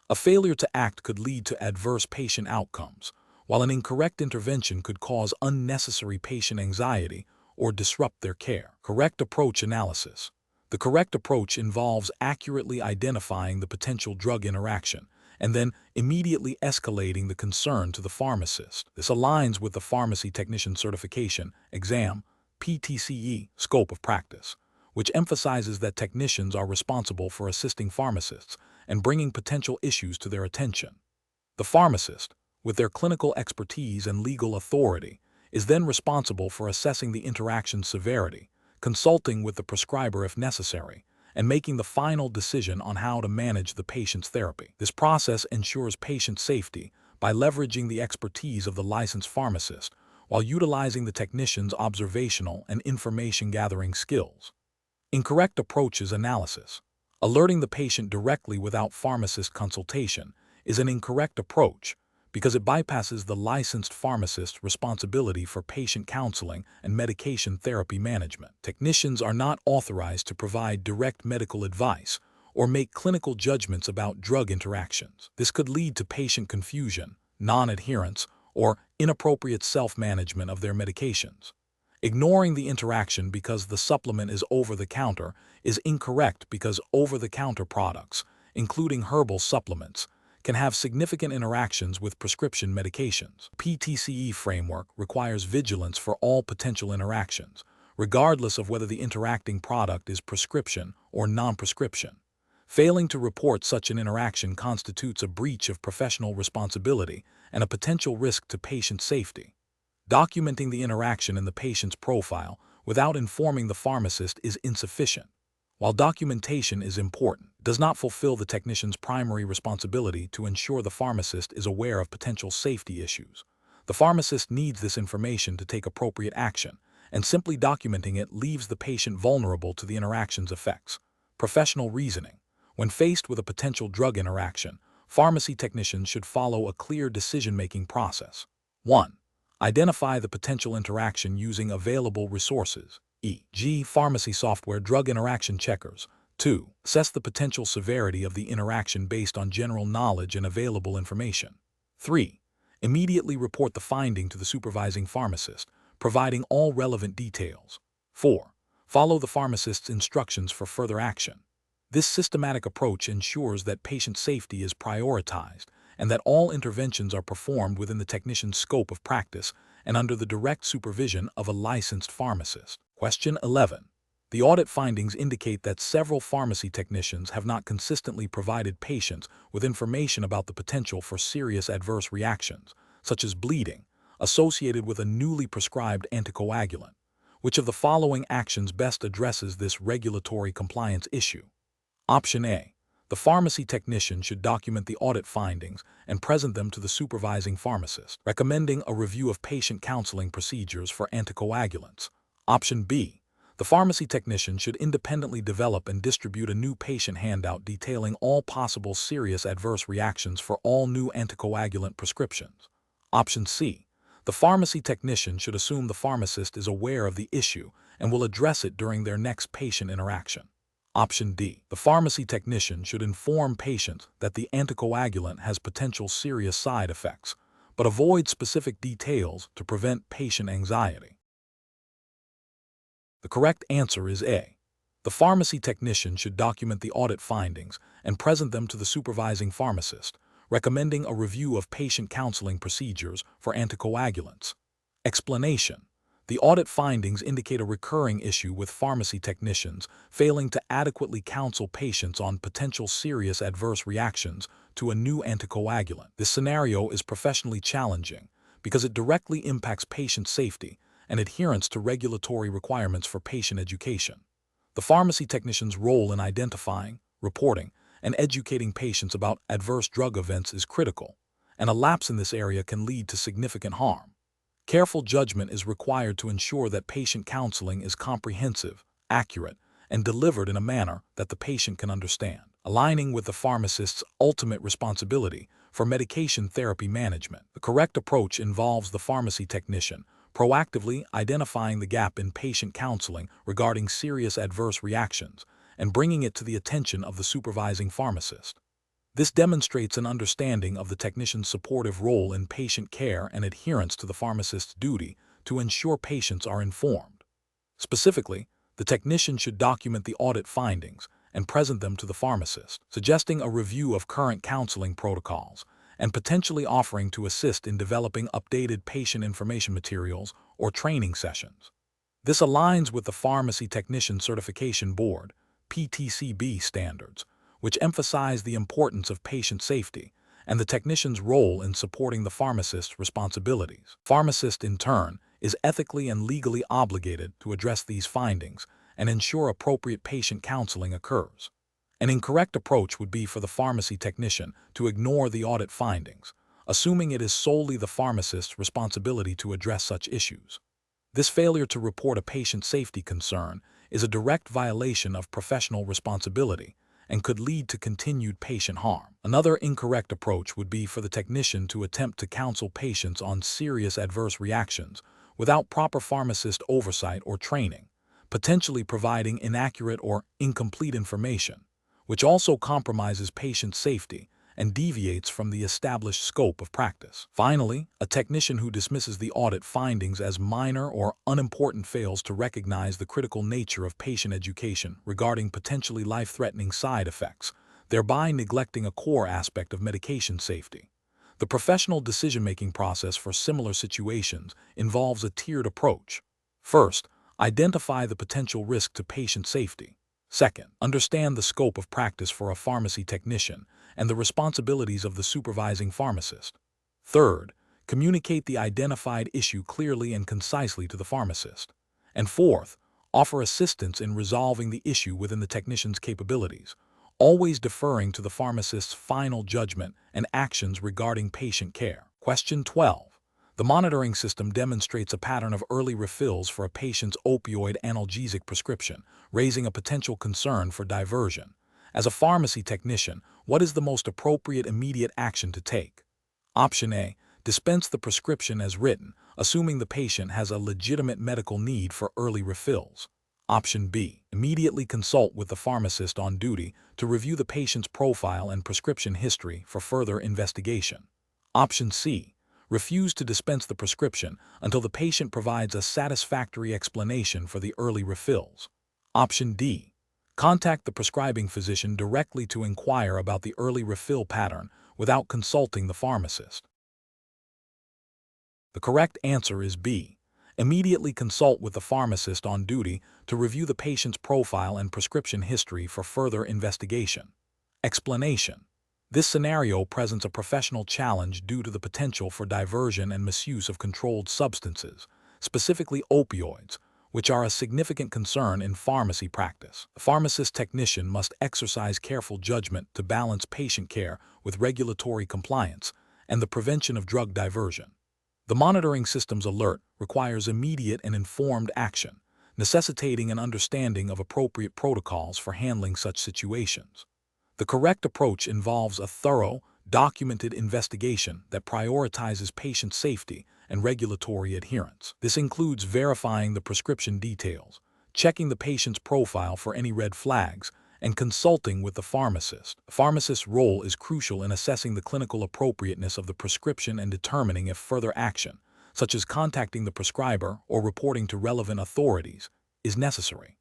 A failure to act could lead to adverse patient outcomes, while an incorrect intervention could cause unnecessary patient anxiety or disrupt their care. Correct approach analysis. The correct approach involves accurately identifying the potential drug interaction and then immediately escalating the concern to the pharmacist. This aligns with the pharmacy technician certification exam, PTCE, scope of practice, which emphasizes that technicians are responsible for assisting pharmacists and bringing potential issues to their attention. The pharmacist, with their clinical expertise and legal authority, is then responsible for assessing the interaction's severity, consulting with the prescriber if necessary, and making the final decision on how to manage the patient's therapy. This process ensures patient safety by leveraging the expertise of the licensed pharmacist while utilizing the technician's observational and information-gathering skills. Incorrect approaches analysis. Alerting the patient directly without pharmacist consultation is an incorrect approach because it bypasses the licensed pharmacist's responsibility for patient counseling and medication therapy management. Technicians are not authorized to provide direct medical advice or make clinical judgments about drug interactions. This could lead to patient confusion, non-adherence, or inappropriate self-management of their medications. Ignoring the interaction because the supplement is over-the-counter is incorrect because over-the-counter products, including herbal supplements, can have significant interactions with prescription medications. PTCE framework requires vigilance for all potential interactions, regardless of whether the interacting product is prescription or non-prescription. Failing to report such an interaction constitutes a breach of professional responsibility and a potential risk to patient safety. Documenting the interaction in the patient's profile without informing the pharmacist is insufficient. While documentation is important, it does not fulfill the technician's primary responsibility to ensure the pharmacist is aware of potential safety issues. The pharmacist needs this information to take appropriate action, and simply documenting it leaves the patient vulnerable to the interaction's effects. Professional reasoning. When faced with a potential drug interaction, pharmacy technicians should follow a clear decision-making process. 1. Identify the potential interaction using available resources, e.g., pharmacy software drug interaction checkers. 2. Assess the potential severity of the interaction based on general knowledge and available information. 3. Immediately report the finding to the supervising pharmacist, providing all relevant details. 4. Follow the pharmacist's instructions for further action. This systematic approach ensures that patient safety is prioritized and that all interventions are performed within the technician's scope of practice and under the direct supervision of a licensed pharmacist. Question 11. The audit findings indicate that several pharmacy technicians have not consistently provided patients with information about the potential for serious adverse reactions, such as bleeding, associated with a newly prescribed anticoagulant. Which of the following actions best addresses this regulatory compliance issue? Option A. The pharmacy technician should document the audit findings and present them to the supervising pharmacist, recommending a review of patient counseling procedures for anticoagulants. Option B. The pharmacy technician should independently develop and distribute a new patient handout detailing all possible serious adverse reactions for all new anticoagulant prescriptions. Option C. The pharmacy technician should assume the pharmacist is aware of the issue and will address it during their next patient interaction. Option D. The pharmacy technician should inform patients that the anticoagulant has potential serious side effects, but avoid specific details to prevent patient anxiety. The correct answer is A. The pharmacy technician should document the audit findings and present them to the supervising pharmacist, recommending a review of patient counseling procedures for anticoagulants. Explanation. The audit findings indicate a recurring issue with pharmacy technicians failing to adequately counsel patients on potential serious adverse reactions to a new anticoagulant. This scenario is professionally challenging because it directly impacts patient safety and adherence to regulatory requirements for patient education. The pharmacy technician's role in identifying, reporting, and educating patients about adverse drug events is critical, and a lapse in this area can lead to significant harm. Careful judgment is required to ensure that patient counseling is comprehensive, accurate, and delivered in a manner that the patient can understand, aligning with the pharmacist's ultimate responsibility for medication therapy management. The correct approach involves the pharmacy technician proactively identifying the gap in patient counseling regarding serious adverse reactions and bringing it to the attention of the supervising pharmacist. This demonstrates an understanding of the technician's supportive role in patient care and adherence to the pharmacist's duty to ensure patients are informed. Specifically, the technician should document the audit findings and present them to the pharmacist, suggesting a review of current counseling protocols and potentially offering to assist in developing updated patient information materials or training sessions. This aligns with the Pharmacy Technician Certification Board (PTCE) standards, which emphasize the importance of patient safety and the technician's role in supporting the pharmacist's responsibilities. Pharmacist, in turn, is ethically and legally obligated to address these findings and ensure appropriate patient counseling occurs. An incorrect approach would be for the pharmacy technician to ignore the audit findings, assuming it is solely the pharmacist's responsibility to address such issues. This failure to report a patient safety concern is a direct violation of professional responsibility and could lead to continued patient harm. Another incorrect approach would be for the technician to attempt to counsel patients on serious adverse reactions without proper pharmacist oversight or training, potentially providing inaccurate or incomplete information, which also compromises patient safety and deviates from the established scope of practice. Finally, a technician who dismisses the audit findings as minor or unimportant fails to recognize the critical nature of patient education regarding potentially life-threatening side effects, thereby neglecting a core aspect of medication safety. The professional decision-making process for similar situations involves a tiered approach. First, identify the potential risk to patient safety. Second, understand the scope of practice for a pharmacy technician and the responsibilities of the supervising pharmacist. Third, communicate the identified issue clearly and concisely to the pharmacist. And fourth, offer assistance in resolving the issue within the technician's capabilities, always deferring to the pharmacist's final judgment and actions regarding patient care. Question 12. The monitoring system demonstrates a pattern of early refills for a patient's opioid analgesic prescription, raising a potential concern for diversion. As a pharmacy technician, what is the most appropriate immediate action to take? Option A. Dispense the prescription as written, assuming the patient has a legitimate medical need for early refills. Option B. Immediately consult with the pharmacist on duty to review the patient's profile and prescription history for further investigation. Option C. Refuse to dispense the prescription until the patient provides a satisfactory explanation for the early refills. Option D. Contact the prescribing physician directly to inquire about the early refill pattern without consulting the pharmacist. The correct answer is B. Immediately consult with the pharmacist on duty to review the patient's profile and prescription history for further investigation. Explanation. This scenario presents a professional challenge due to the potential for diversion and misuse of controlled substances, specifically opioids, which are a significant concern in pharmacy practice. The pharmacist technician must exercise careful judgment to balance patient care with regulatory compliance and the prevention of drug diversion. The monitoring system's alert requires immediate and informed action, necessitating an understanding of appropriate protocols for handling such situations. The correct approach involves a thorough, documented investigation that prioritizes patient safety and regulatory adherence. This includes verifying the prescription details, checking the patient's profile for any red flags, and consulting with the pharmacist. The pharmacist's role is crucial in assessing the clinical appropriateness of the prescription and determining if further action, such as contacting the prescriber or reporting to relevant authorities, is necessary.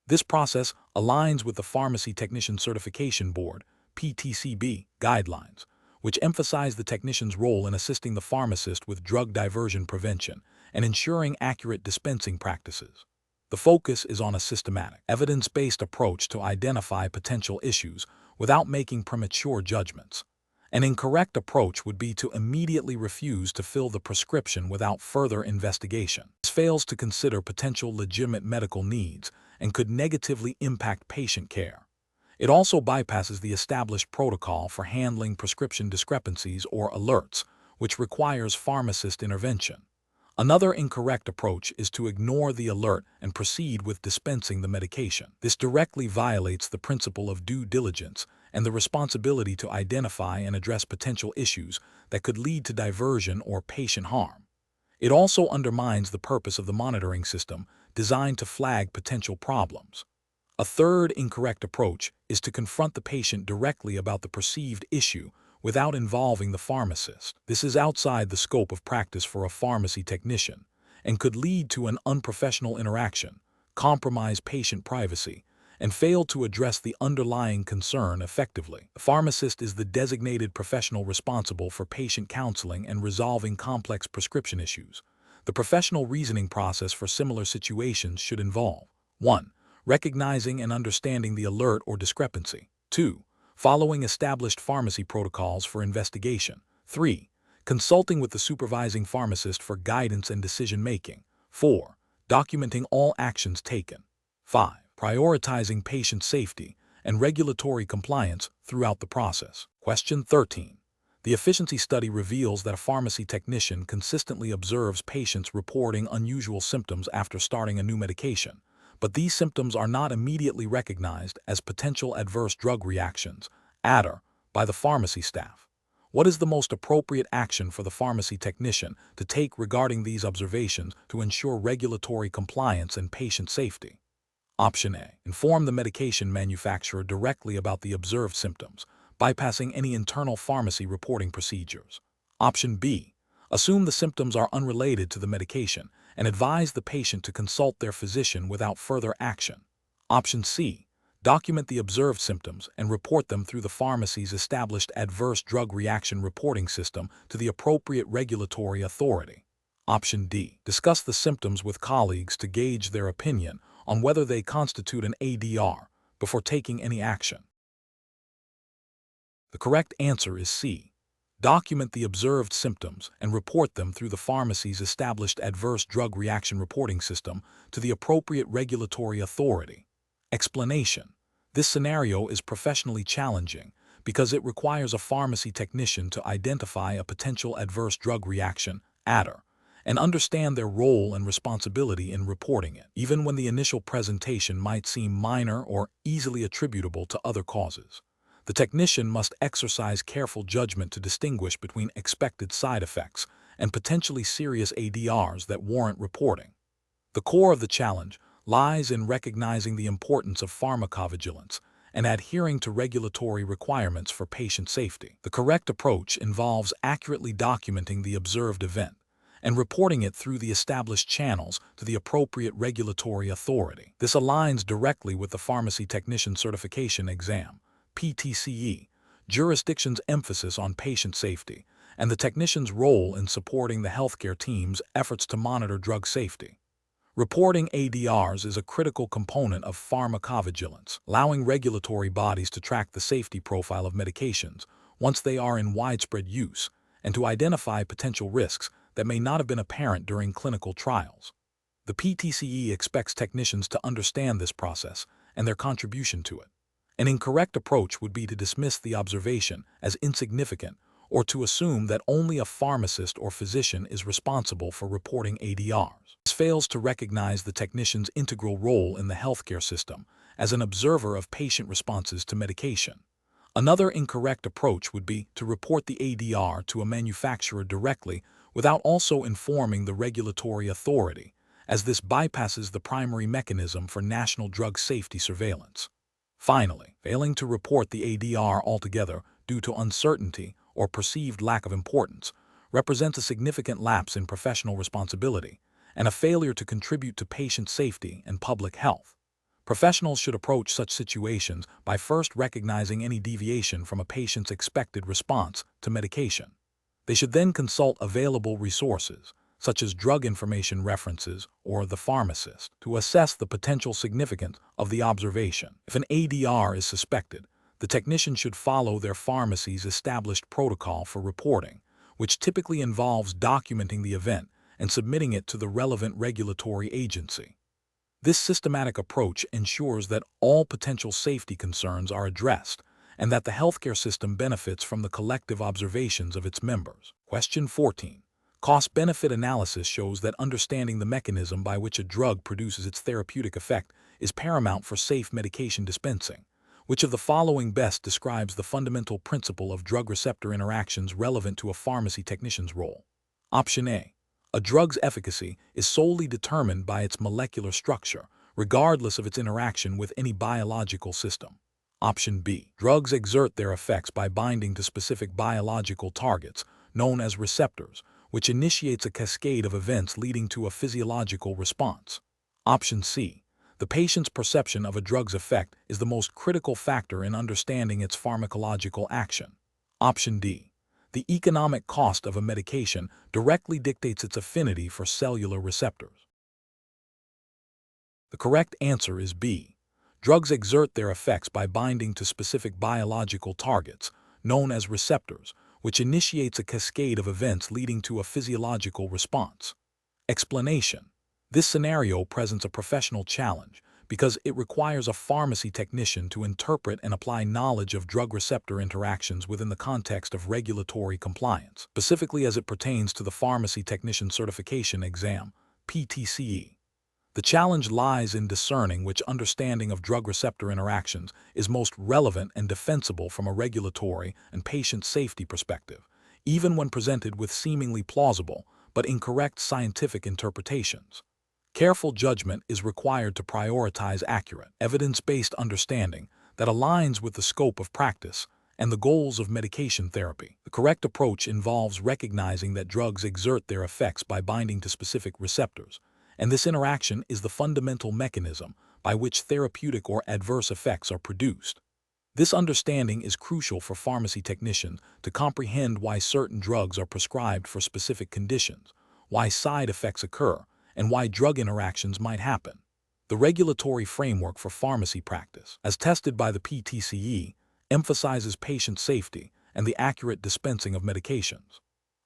This process aligns with the Pharmacy Technician Certification Board (PTCE) guidelines, which emphasize the technician's role in assisting the pharmacist with drug diversion prevention and ensuring accurate dispensing practices. The focus is on a systematic, evidence-based approach to identify potential issues without making premature judgments. An incorrect approach would be to immediately refuse to fill the prescription without further investigation. This fails to consider potential legitimate medical needs and could negatively impact patient care. It also bypasses the established protocol for handling prescription discrepancies or alerts, which requires pharmacist intervention. Another incorrect approach is to ignore the alert and proceed with dispensing the medication. This directly violates the principle of due diligence and the responsibility to identify and address potential issues that could lead to diversion or patient harm. It also undermines the purpose of the monitoring system designed to flag potential problems. A third incorrect approach is to confront the patient directly about the perceived issue without involving the pharmacist. This is outside the scope of practice for a pharmacy technician and could lead to an unprofessional interaction, compromise patient privacy, and fail to address the underlying concern effectively. The pharmacist is the designated professional responsible for patient counseling and resolving complex prescription issues. The professional reasoning process for similar situations should involve 1. Recognizing and understanding the alert or discrepancy. 2. Following established pharmacy protocols for investigation. 3. Consulting with the supervising pharmacist for guidance and decision-making. 4. Documenting all actions taken. 5. Prioritizing patient safety and regulatory compliance throughout the process. Question 13. The efficiency study reveals that a pharmacy technician consistently observes patients reporting unusual symptoms after starting a new medication, but these symptoms are not immediately recognized as potential adverse drug reactions, ADR, by the pharmacy staff. What is the most appropriate action for the pharmacy technician to take regarding these observations to ensure regulatory compliance and patient safety? Option A. Inform the medication manufacturer directly about the observed symptoms, bypassing any internal pharmacy reporting procedures. Option B. Assume the symptoms are unrelated to the medication and advise the patient to consult their physician without further action. Option C. Document the observed symptoms and report them through the pharmacy's established adverse drug reaction reporting system to the appropriate regulatory authority. Option D. Discuss the symptoms with colleagues to gauge their opinion on whether they constitute an ADR before taking any action. The correct answer is C. Document the observed symptoms and report them through the pharmacy's established adverse drug reaction reporting system to the appropriate regulatory authority. Explanation. This scenario is professionally challenging because it requires a pharmacy technician to identify a potential adverse drug reaction, ADR, and understand their role and responsibility in reporting it, even when the initial presentation might seem minor or easily attributable to other causes. The technician must exercise careful judgment to distinguish between expected side effects and potentially serious ADRs that warrant reporting. The core of the challenge lies in recognizing the importance of pharmacovigilance and adhering to regulatory requirements for patient safety. The correct approach involves accurately documenting the observed event and reporting it through the established channels to the appropriate regulatory authority. This aligns directly with the Pharmacy Technician Certification Exam, PTCE, jurisdiction's emphasis on patient safety, and the technician's role in supporting the healthcare team's efforts to monitor drug safety. Reporting ADRs is a critical component of pharmacovigilance, allowing regulatory bodies to track the safety profile of medications once they are in widespread use and to identify potential risks that may not have been apparent during clinical trials. The PTCE expects technicians to understand this process and their contribution to it. An incorrect approach would be to dismiss the observation as insignificant or to assume that only a pharmacist or physician is responsible for reporting ADRs. This fails to recognize the technician's integral role in the healthcare system as an observer of patient responses to medication. Another incorrect approach would be to report the ADR to a manufacturer directly without also informing the regulatory authority, as this bypasses the primary mechanism for national drug safety surveillance. Finally, failing to report the ADR altogether due to uncertainty or perceived lack of importance represents a significant lapse in professional responsibility and a failure to contribute to patient safety and public health. Professionals should approach such situations by first recognizing any deviation from a patient's expected response to medication. They should then consult available resources, such as drug information references or the pharmacist, to assess the potential significance of the observation. If an ADR is suspected, the technician should follow their pharmacy's established protocol for reporting, which typically involves documenting the event and submitting it to the relevant regulatory agency. This systematic approach ensures that all potential safety concerns are addressed and that the healthcare system benefits from the collective observations of its members. Question 14. Cost-benefit analysis shows that understanding the mechanism by which a drug produces its therapeutic effect is paramount for safe medication dispensing. Which of the following best describes the fundamental principle of drug-receptor interactions relevant to a pharmacy technician's role? Option A. A drug's efficacy is solely determined by its molecular structure, regardless of its interaction with any biological system. Option B. Drugs exert their effects by binding to specific biological targets, known as receptors, which initiates a cascade of events leading to a physiological response. Option C. The patient's perception of a drug's effect is the most critical factor in understanding its pharmacological action. Option D. The economic cost of a medication directly dictates its affinity for cellular receptors. The correct answer is B. Drugs exert their effects by binding to specific biological targets, known as receptors, which initiates a cascade of events leading to a physiological response. Explanation. This scenario presents a professional challenge because it requires a pharmacy technician to interpret and apply knowledge of drug receptor interactions within the context of regulatory compliance, specifically as it pertains to the Pharmacy Technician Certification Exam, PTCE. The challenge lies in discerning which understanding of drug receptor interactions is most relevant and defensible from a regulatory and patient safety perspective, even when presented with seemingly plausible but incorrect scientific interpretations. Careful judgment is required to prioritize accurate, evidence-based understanding that aligns with the scope of practice and the goals of medication therapy. The correct approach involves recognizing that drugs exert their effects by binding to specific receptors, and this interaction is the fundamental mechanism by which therapeutic or adverse effects are produced. This understanding is crucial for pharmacy technicians to comprehend why certain drugs are prescribed for specific conditions, why side effects occur, and why drug interactions might happen. The regulatory framework for pharmacy practice, as tested by the PTCE, emphasizes patient safety and the accurate dispensing of medications.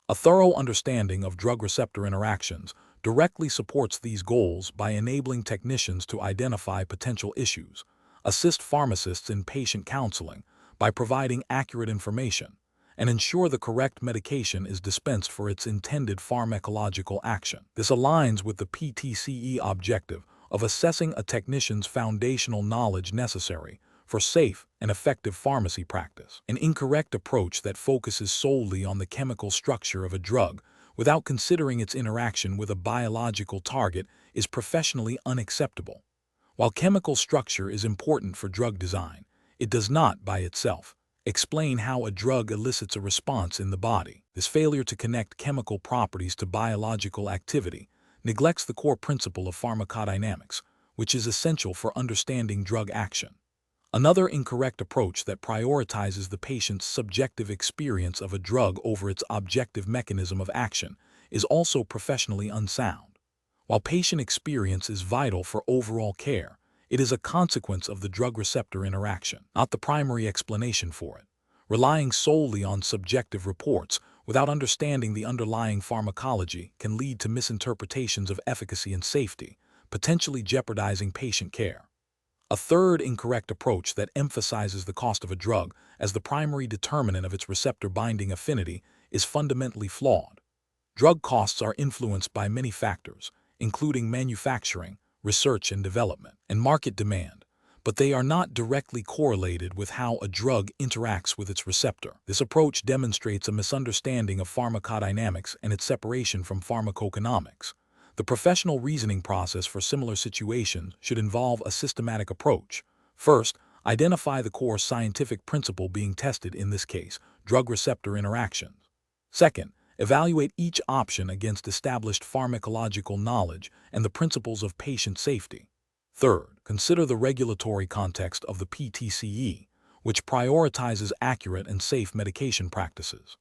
A thorough understanding of drug receptor interactions directly supports these goals by enabling technicians to identify potential issues, assist pharmacists in patient counseling by providing accurate information, and ensure the correct medication is dispensed for its intended pharmacological action. This aligns with the PTCE objective of assessing a technician's foundational knowledge necessary for safe and effective pharmacy practice. An incorrect approach that focuses solely on the chemical structure of a drug without considering its interaction with a biological target is professionally unacceptable. While chemical structure is important for drug design, it does not, by itself, Explain how a drug elicits a response in the body. This failure to connect chemical properties to biological activity neglects the core principle of pharmacodynamics, which is essential for understanding drug action. Another incorrect approach that prioritizes the patient's subjective experience of a drug over its objective mechanism of action is also professionally unsound. While patient experience is vital for overall care, it is a consequence of the drug-receptor interaction, not the primary explanation for it. Relying solely on subjective reports without understanding the underlying pharmacology can lead to misinterpretations of efficacy and safety, potentially jeopardizing patient care. A third incorrect approach that emphasizes the cost of a drug as the primary determinant of its receptor binding affinity is fundamentally flawed. Drug costs are influenced by many factors, including manufacturing, research and development, and market demand, but they are not directly correlated with how a drug interacts with its receptor. This approach demonstrates a misunderstanding of pharmacodynamics and its separation from pharmacoeconomics. The professional reasoning process for similar situations should involve a systematic approach. First, identify the core scientific principle being tested in this case, drug-receptor interactions. Second, evaluate each option against established pharmacological knowledge and the principles of patient safety. Third, consider the regulatory context of the PTCE, which prioritizes accurate and safe medication practices.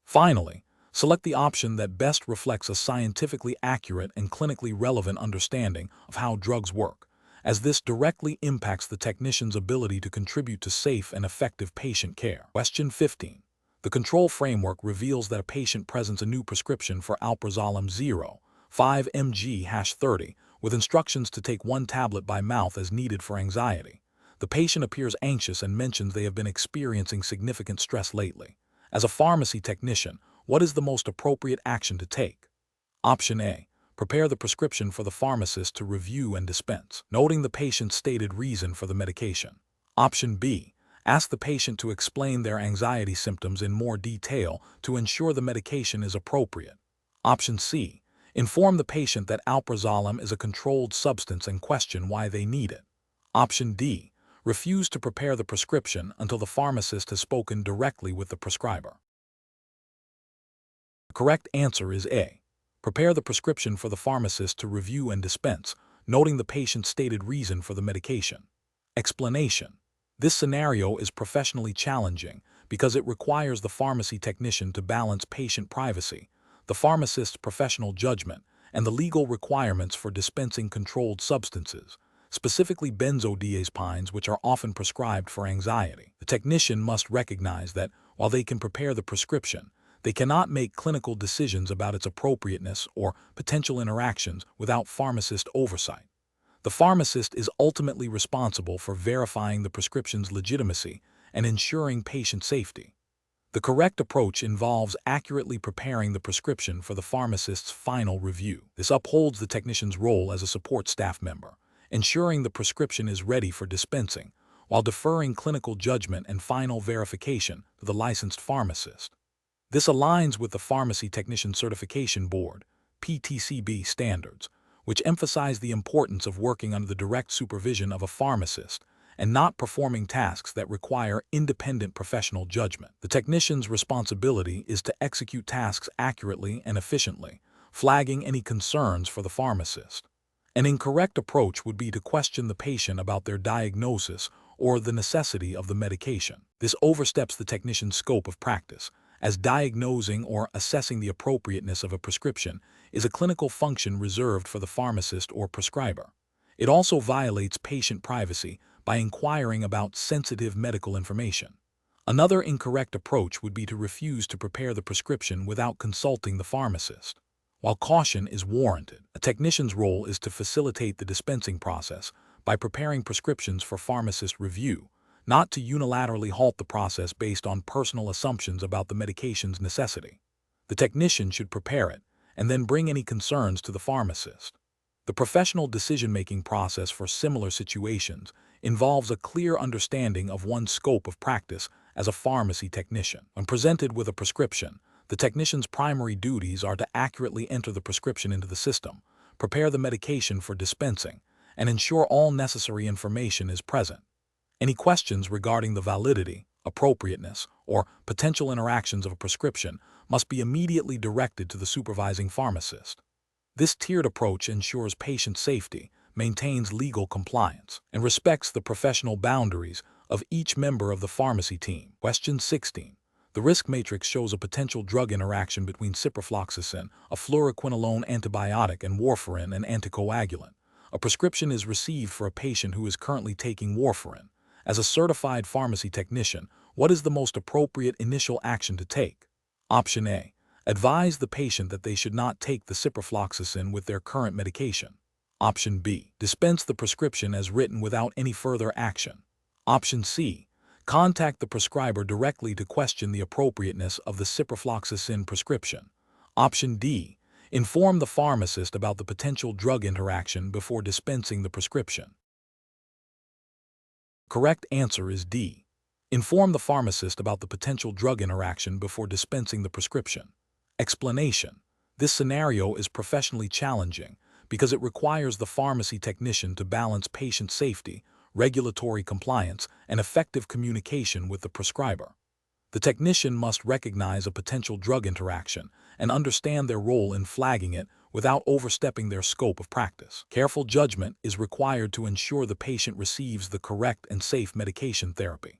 Finally, select the option that best reflects a scientifically accurate and clinically relevant understanding of how drugs work, as this directly impacts the technician's ability to contribute to safe and effective patient care. Question 15. The control framework reveals that a patient presents a new prescription for alprazolam 0.5 mg/30 with instructions to take 1 tablet by mouth as needed for anxiety. The patient appears anxious and mentions they have been experiencing significant stress lately. As a pharmacy technician, what is the most appropriate action to take? Option A. Prepare the prescription for the pharmacist to review and dispense, noting the patient's stated reason for the medication. Option B. Ask the patient to explain their anxiety symptoms in more detail to ensure the medication is appropriate. Option C. Inform the patient that alprazolam is a controlled substance and question why they need it. Option D. Refuse to prepare the prescription until the pharmacist has spoken directly with the prescriber. The correct answer is A. Prepare the prescription for the pharmacist to review and dispense, noting the patient's stated reason for the medication. Explanation. This scenario is professionally challenging because it requires the pharmacy technician to balance patient privacy, the pharmacist's professional judgment, and the legal requirements for dispensing controlled substances, specifically benzodiazepines, which are often prescribed for anxiety. The technician must recognize that while they can prepare the prescription, they cannot make clinical decisions about its appropriateness or potential interactions without pharmacist oversight. The pharmacist is ultimately responsible for verifying the prescription's legitimacy and ensuring patient safety. The correct approach involves accurately preparing the prescription for the pharmacist's final review. This upholds the technician's role as a support staff member, ensuring the prescription is ready for dispensing, while deferring clinical judgment and final verification to the licensed pharmacist. This aligns with the Pharmacy Technician Certification Board (PTCE) standards, which emphasize the importance of working under the direct supervision of a pharmacist and not performing tasks that require independent professional judgment. The technician's responsibility is to execute tasks accurately and efficiently, flagging any concerns for the pharmacist. An incorrect approach would be to question the patient about their diagnosis or the necessity of the medication. This oversteps the technician's scope of practice, as diagnosing or assessing the appropriateness of a prescription is a clinical function reserved for the pharmacist or prescriber. It also violates patient privacy by inquiring about sensitive medical information. Another incorrect approach would be to refuse to prepare the prescription without consulting the pharmacist. While caution is warranted, a technician's role is to facilitate the dispensing process by preparing prescriptions for pharmacist review, not to unilaterally halt the process based on personal assumptions about the medication's necessity. The technician should prepare it and then bring any concerns to the pharmacist. The professional decision-making process for similar situations involves a clear understanding of one's scope of practice as a pharmacy technician. When presented with a prescription, the technician's primary duties are to accurately enter the prescription into the system, prepare the medication for dispensing, and ensure all necessary information is present. Any questions regarding the validity, appropriateness, or potential interactions of a prescription must be immediately directed to the supervising pharmacist. This tiered approach ensures patient safety, maintains legal compliance, and respects the professional boundaries of each member of the pharmacy team. Question 16. The risk matrix shows a potential drug interaction between ciprofloxacin, a fluoroquinolone antibiotic, and warfarin, an anticoagulant. A prescription is received for a patient who is currently taking warfarin. As a certified pharmacy technician, what is the most appropriate initial action to take? Option A. Advise the patient that they should not take the ciprofloxacin with their current medication. Option B. Dispense the prescription as written without any further action. Option C. Contact the prescriber directly to question the appropriateness of the ciprofloxacin prescription. Option D. Inform the pharmacist about the potential drug interaction before dispensing the prescription. Correct answer is D. Inform the pharmacist about the potential drug interaction before dispensing the prescription. Explanation. This scenario is professionally challenging because it requires the pharmacy technician to balance patient safety, regulatory compliance, and effective communication with the prescriber. The technician must recognize a potential drug interaction and understand their role in flagging it without overstepping their scope of practice. Careful judgment is required to ensure the patient receives the correct and safe medication therapy.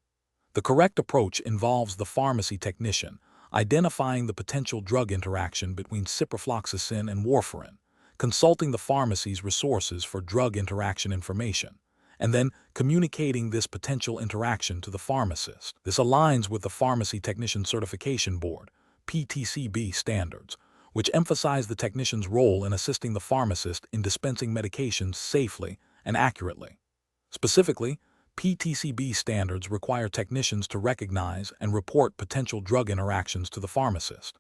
The correct approach involves the pharmacy technician identifying the potential drug interaction between ciprofloxacin and warfarin, consulting the pharmacy's resources for drug interaction information, and then communicating this potential interaction to the pharmacist. This aligns with the Pharmacy Technician Certification Board, PTCE standards, which emphasize the technician's role in assisting the pharmacist in dispensing medications safely and accurately. Specifically, PTCE standards require technicians to recognize and report potential drug interactions to the pharmacist.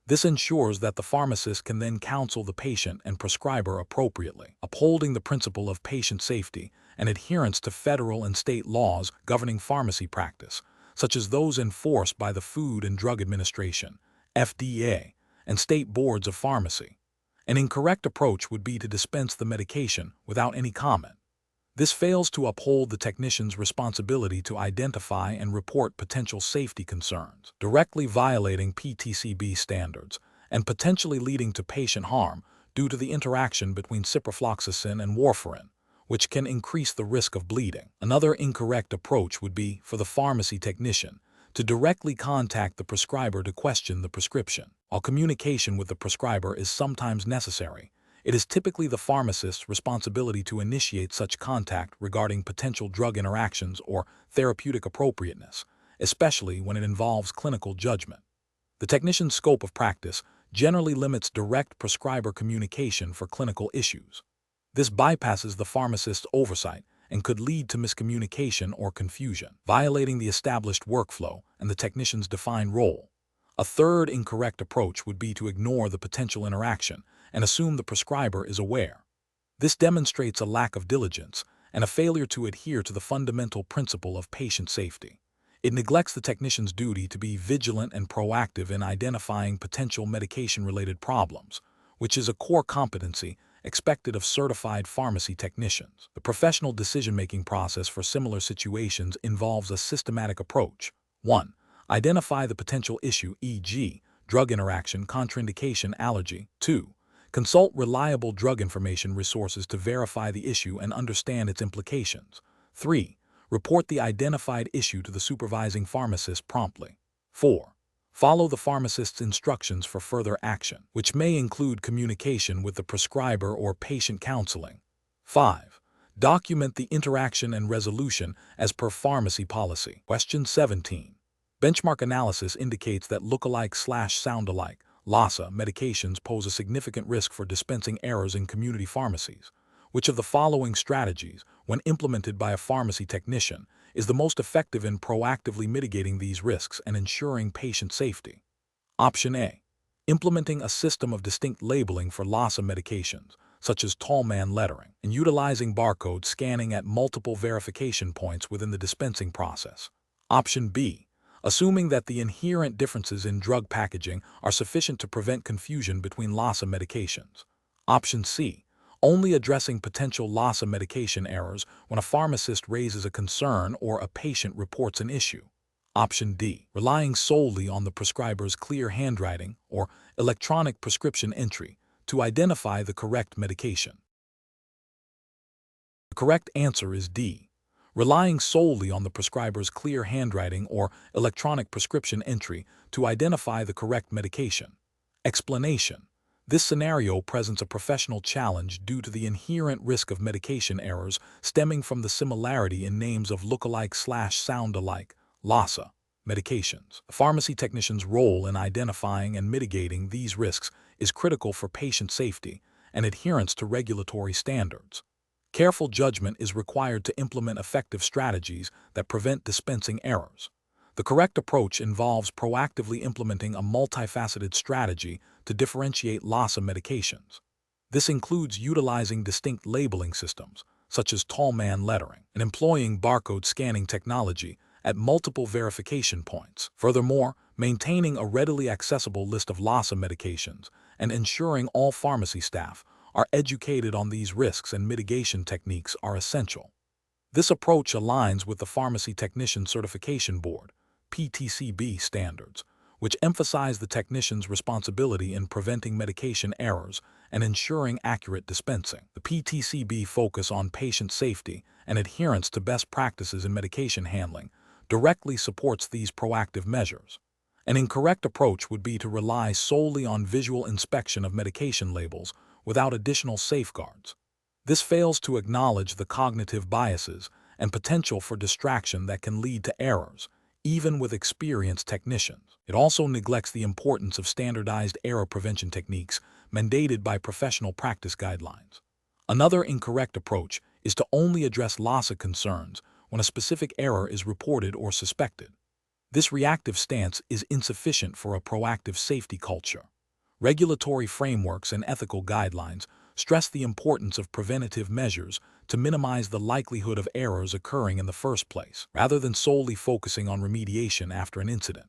This ensures that the pharmacist can then counsel the patient and prescriber appropriately, upholding the principle of patient safety and adherence to federal and state laws governing pharmacy practice, such as those enforced by the Food and Drug Administration, FDA, and state boards of pharmacy. An incorrect approach would be to dispense the medication without any comment. This fails to uphold the technician's responsibility to identify and report potential safety concerns, directly violating PTCE standards and potentially leading to patient harm due to the interaction between ciprofloxacin and warfarin, which can increase the risk of bleeding. Another incorrect approach would be for the pharmacy technician to directly contact the prescriber to question the prescription. While communication with the prescriber is sometimes necessary, it is typically the pharmacist's responsibility to initiate such contact regarding potential drug interactions or therapeutic appropriateness, especially when it involves clinical judgment. The technician's scope of practice generally limits direct prescriber communication for clinical issues. This bypasses the pharmacist's oversight and could lead to miscommunication or confusion, violating the established workflow and the technician's defined role. A third incorrect approach would be to ignore the potential interaction and assume the prescriber is aware. This demonstrates a lack of diligence and a failure to adhere to the fundamental principle of patient safety. It neglects the technician's duty to be vigilant and proactive in identifying potential medication-related problems, which is a core competency expected of certified pharmacy technicians. The professional decision-making process for similar situations involves a systematic approach. 1. Identify the potential issue, e.g., drug interaction, contraindication, allergy. 2. Consult reliable drug information resources to verify the issue and understand its implications. 3. Report the identified issue to the supervising pharmacist promptly. 4. Follow the pharmacist's instructions for further action, which may include communication with the prescriber or patient counseling. 5. Document the interaction and resolution as per pharmacy policy. Question 17. Benchmark analysis indicates that lookalike/soundalike (LASA) medications pose a significant risk for dispensing errors in community pharmacies. Which of the following strategies, when implemented by a pharmacy technician, is the most effective in proactively mitigating these risks and ensuring patient safety? Option A. Implementing a system of distinct labeling for LASA medications, such as tallman lettering, and utilizing barcode scanning at multiple verification points within the dispensing process. Option B. Assuming that the inherent differences in drug packaging are sufficient to prevent confusion between LASA medications. Option C. Only addressing potential LASA medication errors when a pharmacist raises a concern or a patient reports an issue. Option D. Relying solely on the prescriber's clear handwriting or electronic prescription entry to identify the correct medication. The correct answer is D. Relying solely on the prescriber's clear handwriting or electronic prescription entry to identify the correct medication. Explanation. This scenario presents a professional challenge due to the inherent risk of medication errors stemming from the similarity in names of look-alike/sound-alike (LASA) medications. A pharmacy technician's role in identifying and mitigating these risks is critical for patient safety and adherence to regulatory standards. Careful judgment is required to implement effective strategies that prevent dispensing errors. The correct approach involves proactively implementing a multifaceted strategy to differentiate LASA medications. This includes utilizing distinct labeling systems, such as tall-man lettering, and employing barcode scanning technology at multiple verification points. Furthermore, maintaining a readily accessible list of LASA medications and ensuring all pharmacy staff are educated on these risks and mitigation techniques are essential. This approach aligns with the Pharmacy Technician Certification Board (PTCE) standards, which emphasize the technician's responsibility in preventing medication errors and ensuring accurate dispensing. The PTCE focus on patient safety and adherence to best practices in medication handling directly supports these proactive measures. An incorrect approach would be to rely solely on visual inspection of medication labels without additional safeguards. This fails to acknowledge the cognitive biases and potential for distraction that can lead to errors, even with experienced technicians. It also neglects the importance of standardized error prevention techniques mandated by professional practice guidelines. Another incorrect approach is to only address LASA concerns when a specific error is reported or suspected. This reactive stance is insufficient for a proactive safety culture. Regulatory frameworks and ethical guidelines stress the importance of preventative measures to minimize the likelihood of errors occurring in the first place, rather than solely focusing on remediation after an incident.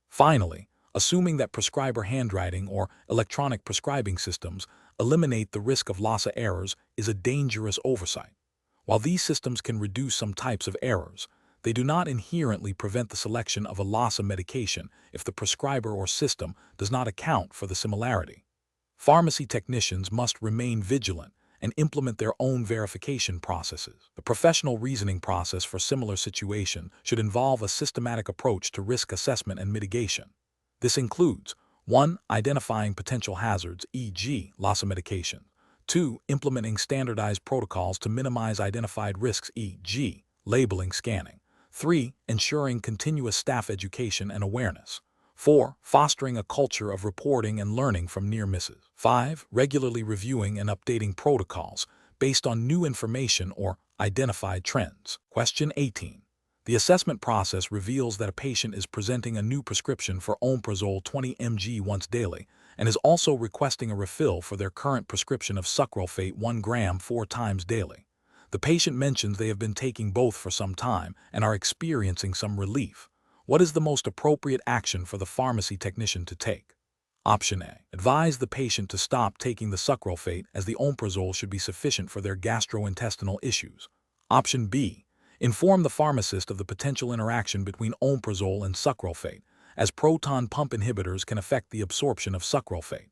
Finally, assuming that prescriber handwriting or electronic prescribing systems eliminate the risk of LASA errors is a dangerous oversight. While these systems can reduce some types of errors, they do not inherently prevent the selection of a LASA medication if the prescriber or system does not account for the similarity. Pharmacy technicians must remain vigilant and implement their own verification processes. The professional reasoning process for similar situation should involve a systematic approach to risk assessment and mitigation. This includes 1. Identifying potential hazards, e.g., LASA medication. 2. Implementing standardized protocols to minimize identified risks, e.g., labeling scanning. 3. Ensuring continuous staff education and awareness. 4. Fostering a culture of reporting and learning from near misses. 5. Regularly reviewing and updating protocols based on new information or identified trends. Question 18. The assessment process reveals that a patient is presenting a new prescription for omeprazole 20 mg once daily and is also requesting a refill for their current prescription of sucralfate 1 gram 4 times daily. The patient mentions they have been taking both for some time and are experiencing some relief. What is the most appropriate action for the pharmacy technician to take? Option A. Advise the patient to stop taking the sucralfate as the omeprazole should be sufficient for their gastrointestinal issues. Option B. Inform the pharmacist of the potential interaction between omeprazole and sucralfate, as proton pump inhibitors can affect the absorption of sucralfate.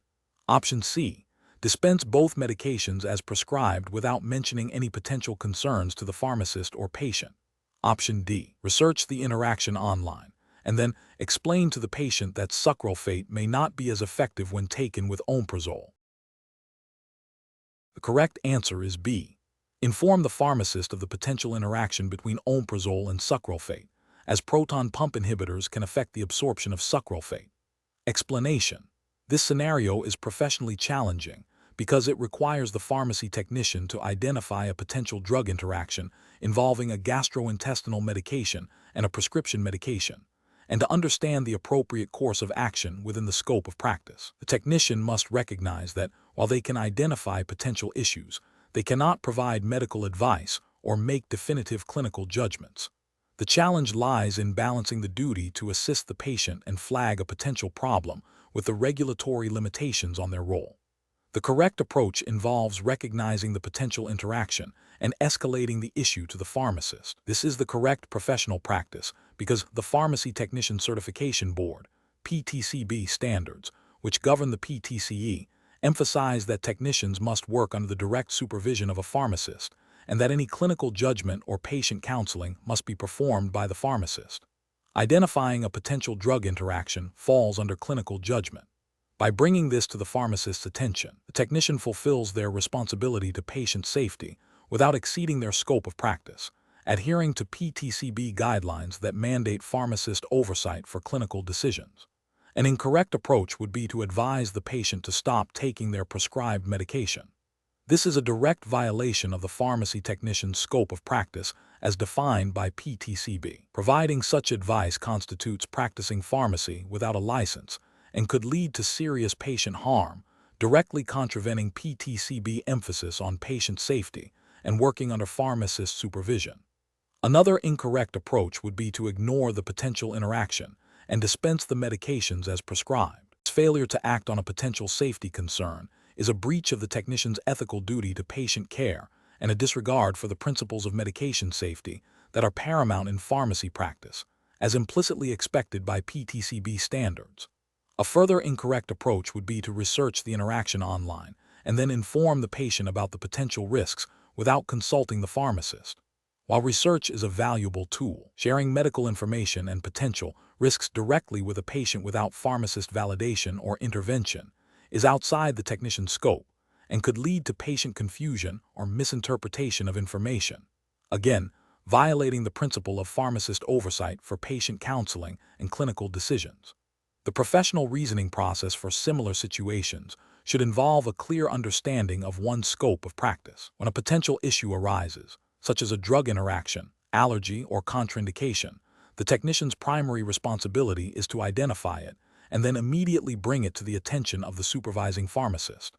Option C. Dispense both medications as prescribed without mentioning any potential concerns to the pharmacist or patient. Option D. Research the interaction online, and then explain to the patient that sucralfate may not be as effective when taken with omeprazole. The correct answer is B. Inform the pharmacist of the potential interaction between omeprazole and sucralfate, as proton pump inhibitors can affect the absorption of sucralfate. Explanation. This scenario is professionally challenging because it requires the pharmacy technician to identify a potential drug interaction involving a gastrointestinal medication and a prescription medication, and to understand the appropriate course of action within the scope of practice. The technician must recognize that while they can identify potential issues, they cannot provide medical advice or make definitive clinical judgments. The challenge lies in balancing the duty to assist the patient and flag a potential problem with the regulatory limitations on their role. The correct approach involves recognizing the potential interaction and escalating the issue to the pharmacist. This is the correct professional practice because the Pharmacy Technician Certification Board, PTCB standards, which govern the PTCE, emphasize that technicians must work under the direct supervision of a pharmacist and that any clinical judgment or patient counseling must be performed by the pharmacist. Identifying a potential drug interaction falls under clinical judgment. By bringing this to the pharmacist's attention, the technician fulfills their responsibility to patient safety without exceeding their scope of practice, adhering to PTCB guidelines that mandate pharmacist oversight for clinical decisions. An incorrect approach would be to advise the patient to stop taking their prescribed medication. This is a direct violation of the pharmacy technician's scope of practice as defined by PTCB. Providing such advice constitutes practicing pharmacy without a license and could lead to serious patient harm, directly contravening PTCB emphasis on patient safety and working under pharmacist supervision. Another incorrect approach would be to ignore the potential interaction and dispense the medications as prescribed. Failure to act on a potential safety concern is a breach of the technician's ethical duty to patient care and a disregard for the principles of medication safety that are paramount in pharmacy practice, as implicitly expected by PTCB standards. A further incorrect approach would be to research the interaction online and then inform the patient about the potential risks without consulting the pharmacist. While research is a valuable tool, sharing medical information and potential risks directly with a patient without pharmacist validation or intervention is outside the technician's scope and could lead to patient confusion or misinterpretation of information, again, violating the principle of pharmacist oversight for patient counseling and clinical decisions. The professional reasoning process for similar situations should involve a clear understanding of one's scope of practice. When a potential issue arises, such as a drug interaction, allergy, or contraindication, the technician's primary responsibility is to identify it and then immediately bring it to the attention of the supervising pharmacist.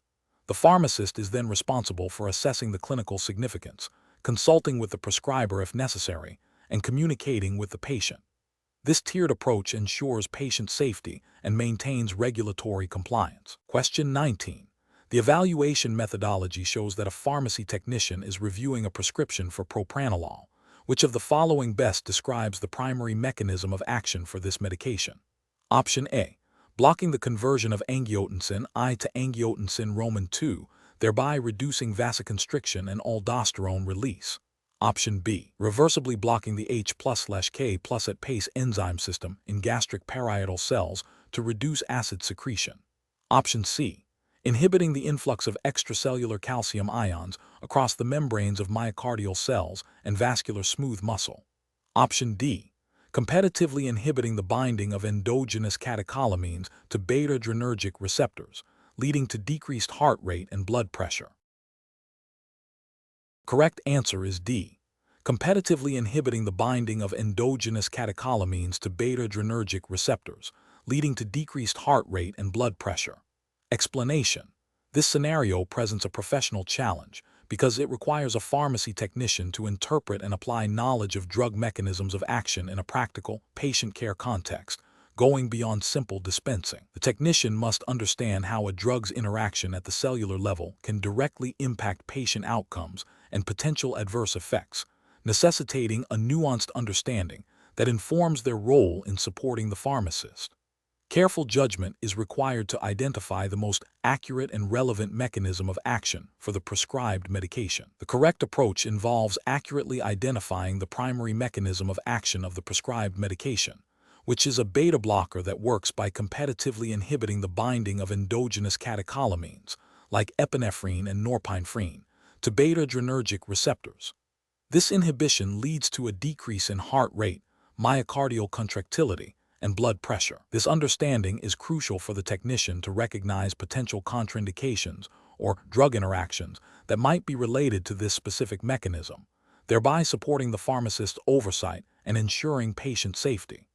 The pharmacist is then responsible for assessing the clinical significance, consulting with the prescriber if necessary, and communicating with the patient. This tiered approach ensures patient safety and maintains regulatory compliance. Question 19. The evaluation methodology shows that a pharmacy technician is reviewing a prescription for propranolol. Which of the following best describes the primary mechanism of action for this medication? Option A. Blocking the conversion of angiotensin I to angiotensin Roman II, thereby reducing vasoconstriction and aldosterone release. Option B. Reversibly blocking the H+/K+ at PACE enzyme system in gastric parietal cells to reduce acid secretion. Option C. Inhibiting the influx of extracellular calcium ions across the membranes of myocardial cells and vascular smooth muscle. Option D. Competitively inhibiting the binding of endogenous catecholamines to beta-adrenergic receptors, leading to decreased heart rate and blood pressure. Correct answer is D. Competitively inhibiting the binding of endogenous catecholamines to beta-adrenergic receptors, leading to decreased heart rate and blood pressure. Explanation. This scenario presents a professional challenge because it requires a pharmacy technician to interpret and apply knowledge of drug mechanisms of action in a practical, patient care context, going beyond simple dispensing. The technician must understand how a drug's interaction at the cellular level can directly impact patient outcomes and potential adverse effects, necessitating a nuanced understanding that informs their role in supporting the pharmacist. Careful judgment is required to identify the most accurate and relevant mechanism of action for the prescribed medication. The correct approach involves accurately identifying the primary mechanism of action of the prescribed medication, which is a beta blocker that works by competitively inhibiting the binding of endogenous catecholamines, like epinephrine and norepinephrine, to beta-adrenergic receptors. This inhibition leads to a decrease in heart rate, myocardial contractility, and blood pressure. This understanding is crucial for the technician to recognize potential contraindications or drug interactions that might be related to this specific mechanism, thereby supporting the pharmacist's oversight and ensuring patient safety.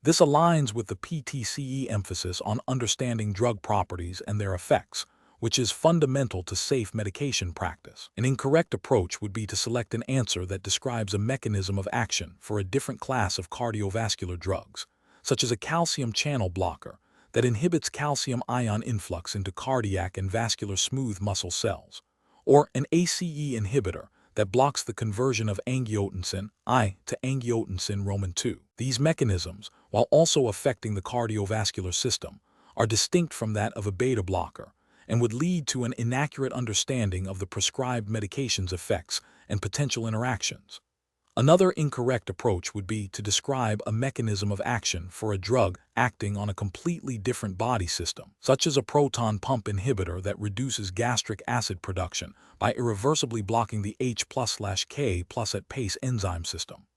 This aligns with the PTCE emphasis on understanding drug properties and their effects, which is fundamental to safe medication practice. An incorrect approach would be to select an answer that describes a mechanism of action for a different class of cardiovascular drugs, such as a calcium channel blocker, that inhibits calcium ion influx into cardiac and vascular smooth muscle cells, or an ACE inhibitor that blocks the conversion of angiotensin I to angiotensin Roman II. These mechanisms, while also affecting the cardiovascular system, are distinct from that of a beta blocker and would lead to an inaccurate understanding of the prescribed medication's effects and potential interactions. Another incorrect approach would be to describe a mechanism of action for a drug acting on a completely different body system, such as a proton pump inhibitor that reduces gastric acid production by irreversibly blocking the H+/K+ at PACE enzyme system.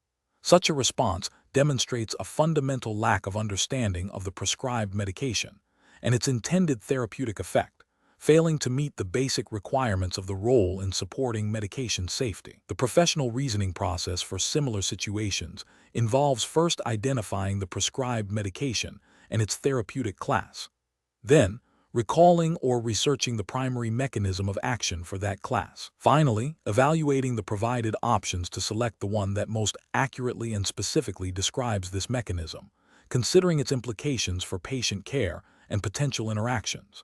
Such a response demonstrates a fundamental lack of understanding of the prescribed medication and its intended therapeutic effect, failing to meet the basic requirements of the role in supporting medication safety. The professional reasoning process for similar situations involves first identifying the prescribed medication and its therapeutic class, then recalling or researching the primary mechanism of action for that class. Finally, evaluating the provided options to select the one that most accurately and specifically describes this mechanism, considering its implications for patient care and potential interactions.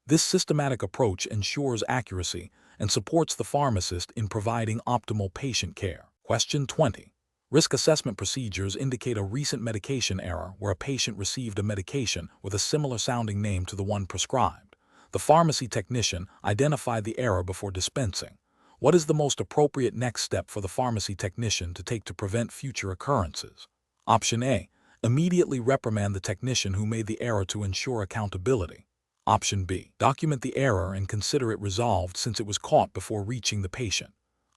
This systematic approach ensures accuracy and supports the pharmacist in providing optimal patient care. Question 20. Risk assessment procedures indicate a recent medication error where a patient received a medication with a similar sounding name to the one prescribed. The pharmacy technician identified the error before dispensing. What is the most appropriate next step for the pharmacy technician to take to prevent future occurrences? Option A. Immediately reprimand the technician who made the error to ensure accountability. Option B. Document the error and consider it resolved since it was caught before reaching the patient.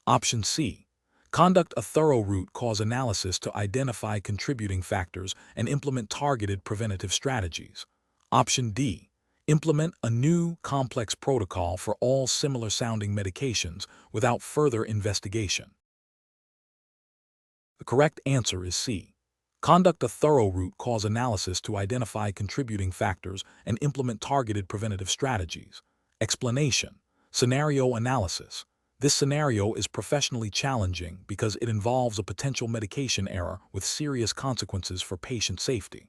Option C. Conduct a thorough root cause analysis to identify contributing factors and implement targeted preventative strategies. Option D. Implement a new, complex protocol for all similar-sounding medications without further investigation. The correct answer is C. Conduct a thorough root cause analysis to identify contributing factors and implement targeted preventative strategies. Explanation. Scenario analysis. This scenario is professionally challenging because it involves a potential medication error with serious consequences for patient safety.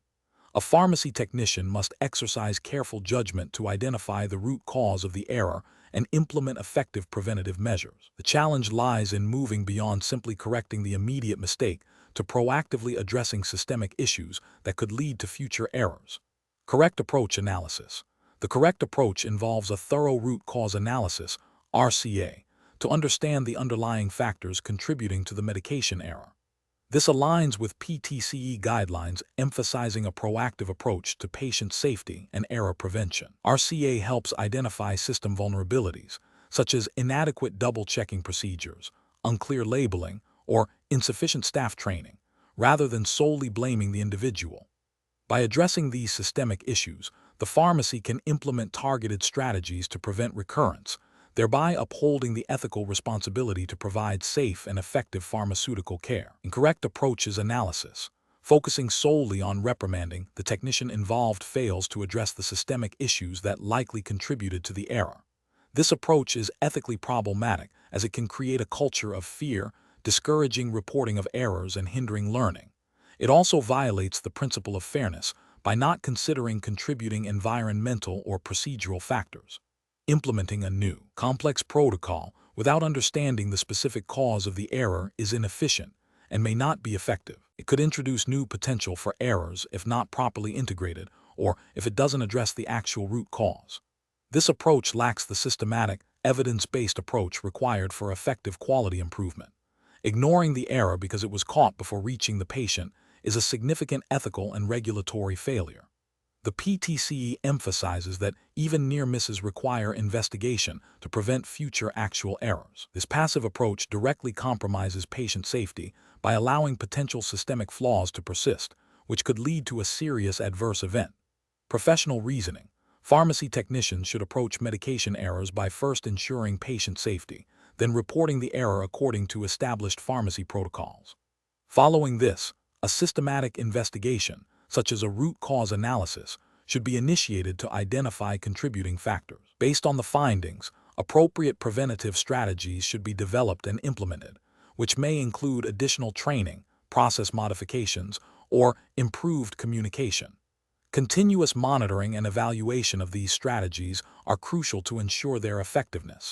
A pharmacy technician must exercise careful judgment to identify the root cause of the error and implement effective preventative measures. The challenge lies in moving beyond simply correcting the immediate mistake to proactively addressing systemic issues that could lead to future errors. Correct approach analysis. The correct approach involves a thorough root cause analysis, RCA, to understand the underlying factors contributing to the medication error. This aligns with PTCE guidelines emphasizing a proactive approach to patient safety and error prevention. RCA helps identify system vulnerabilities, such as inadequate double-checking procedures, unclear labeling, or insufficient staff training, rather than solely blaming the individual. By addressing these systemic issues, the pharmacy can implement targeted strategies to prevent recurrence, thereby upholding the ethical responsibility to provide safe and effective pharmaceutical care. Incorrect approaches analysis. Focusing solely on reprimanding, the technician involved fails to address the systemic issues that likely contributed to the error. This approach is ethically problematic as it can create a culture of fear, discouraging reporting of errors and hindering learning. It also violates the principle of fairness by not considering contributing environmental or procedural factors. Implementing a new, complex protocol without understanding the specific cause of the error is inefficient and may not be effective. It could introduce new potential for errors if not properly integrated or if it doesn't address the actual root cause. This approach lacks the systematic, evidence-based approach required for effective quality improvement. Ignoring the error because it was caught before reaching the patient is a significant ethical and regulatory failure. The PTCE emphasizes that even near misses require investigation to prevent future actual errors. This passive approach directly compromises patient safety by allowing potential systemic flaws to persist, which could lead to a serious adverse event. Professional reasoning. Pharmacy technicians should approach medication errors by first ensuring patient safety, then reporting the error according to established pharmacy protocols. Following this, a systematic investigation, such as a root cause analysis, should be initiated to identify contributing factors. Based on the findings, appropriate preventative strategies should be developed and implemented, which may include additional training, process modifications, or improved communication. Continuous monitoring and evaluation of these strategies are crucial to ensure their effectiveness.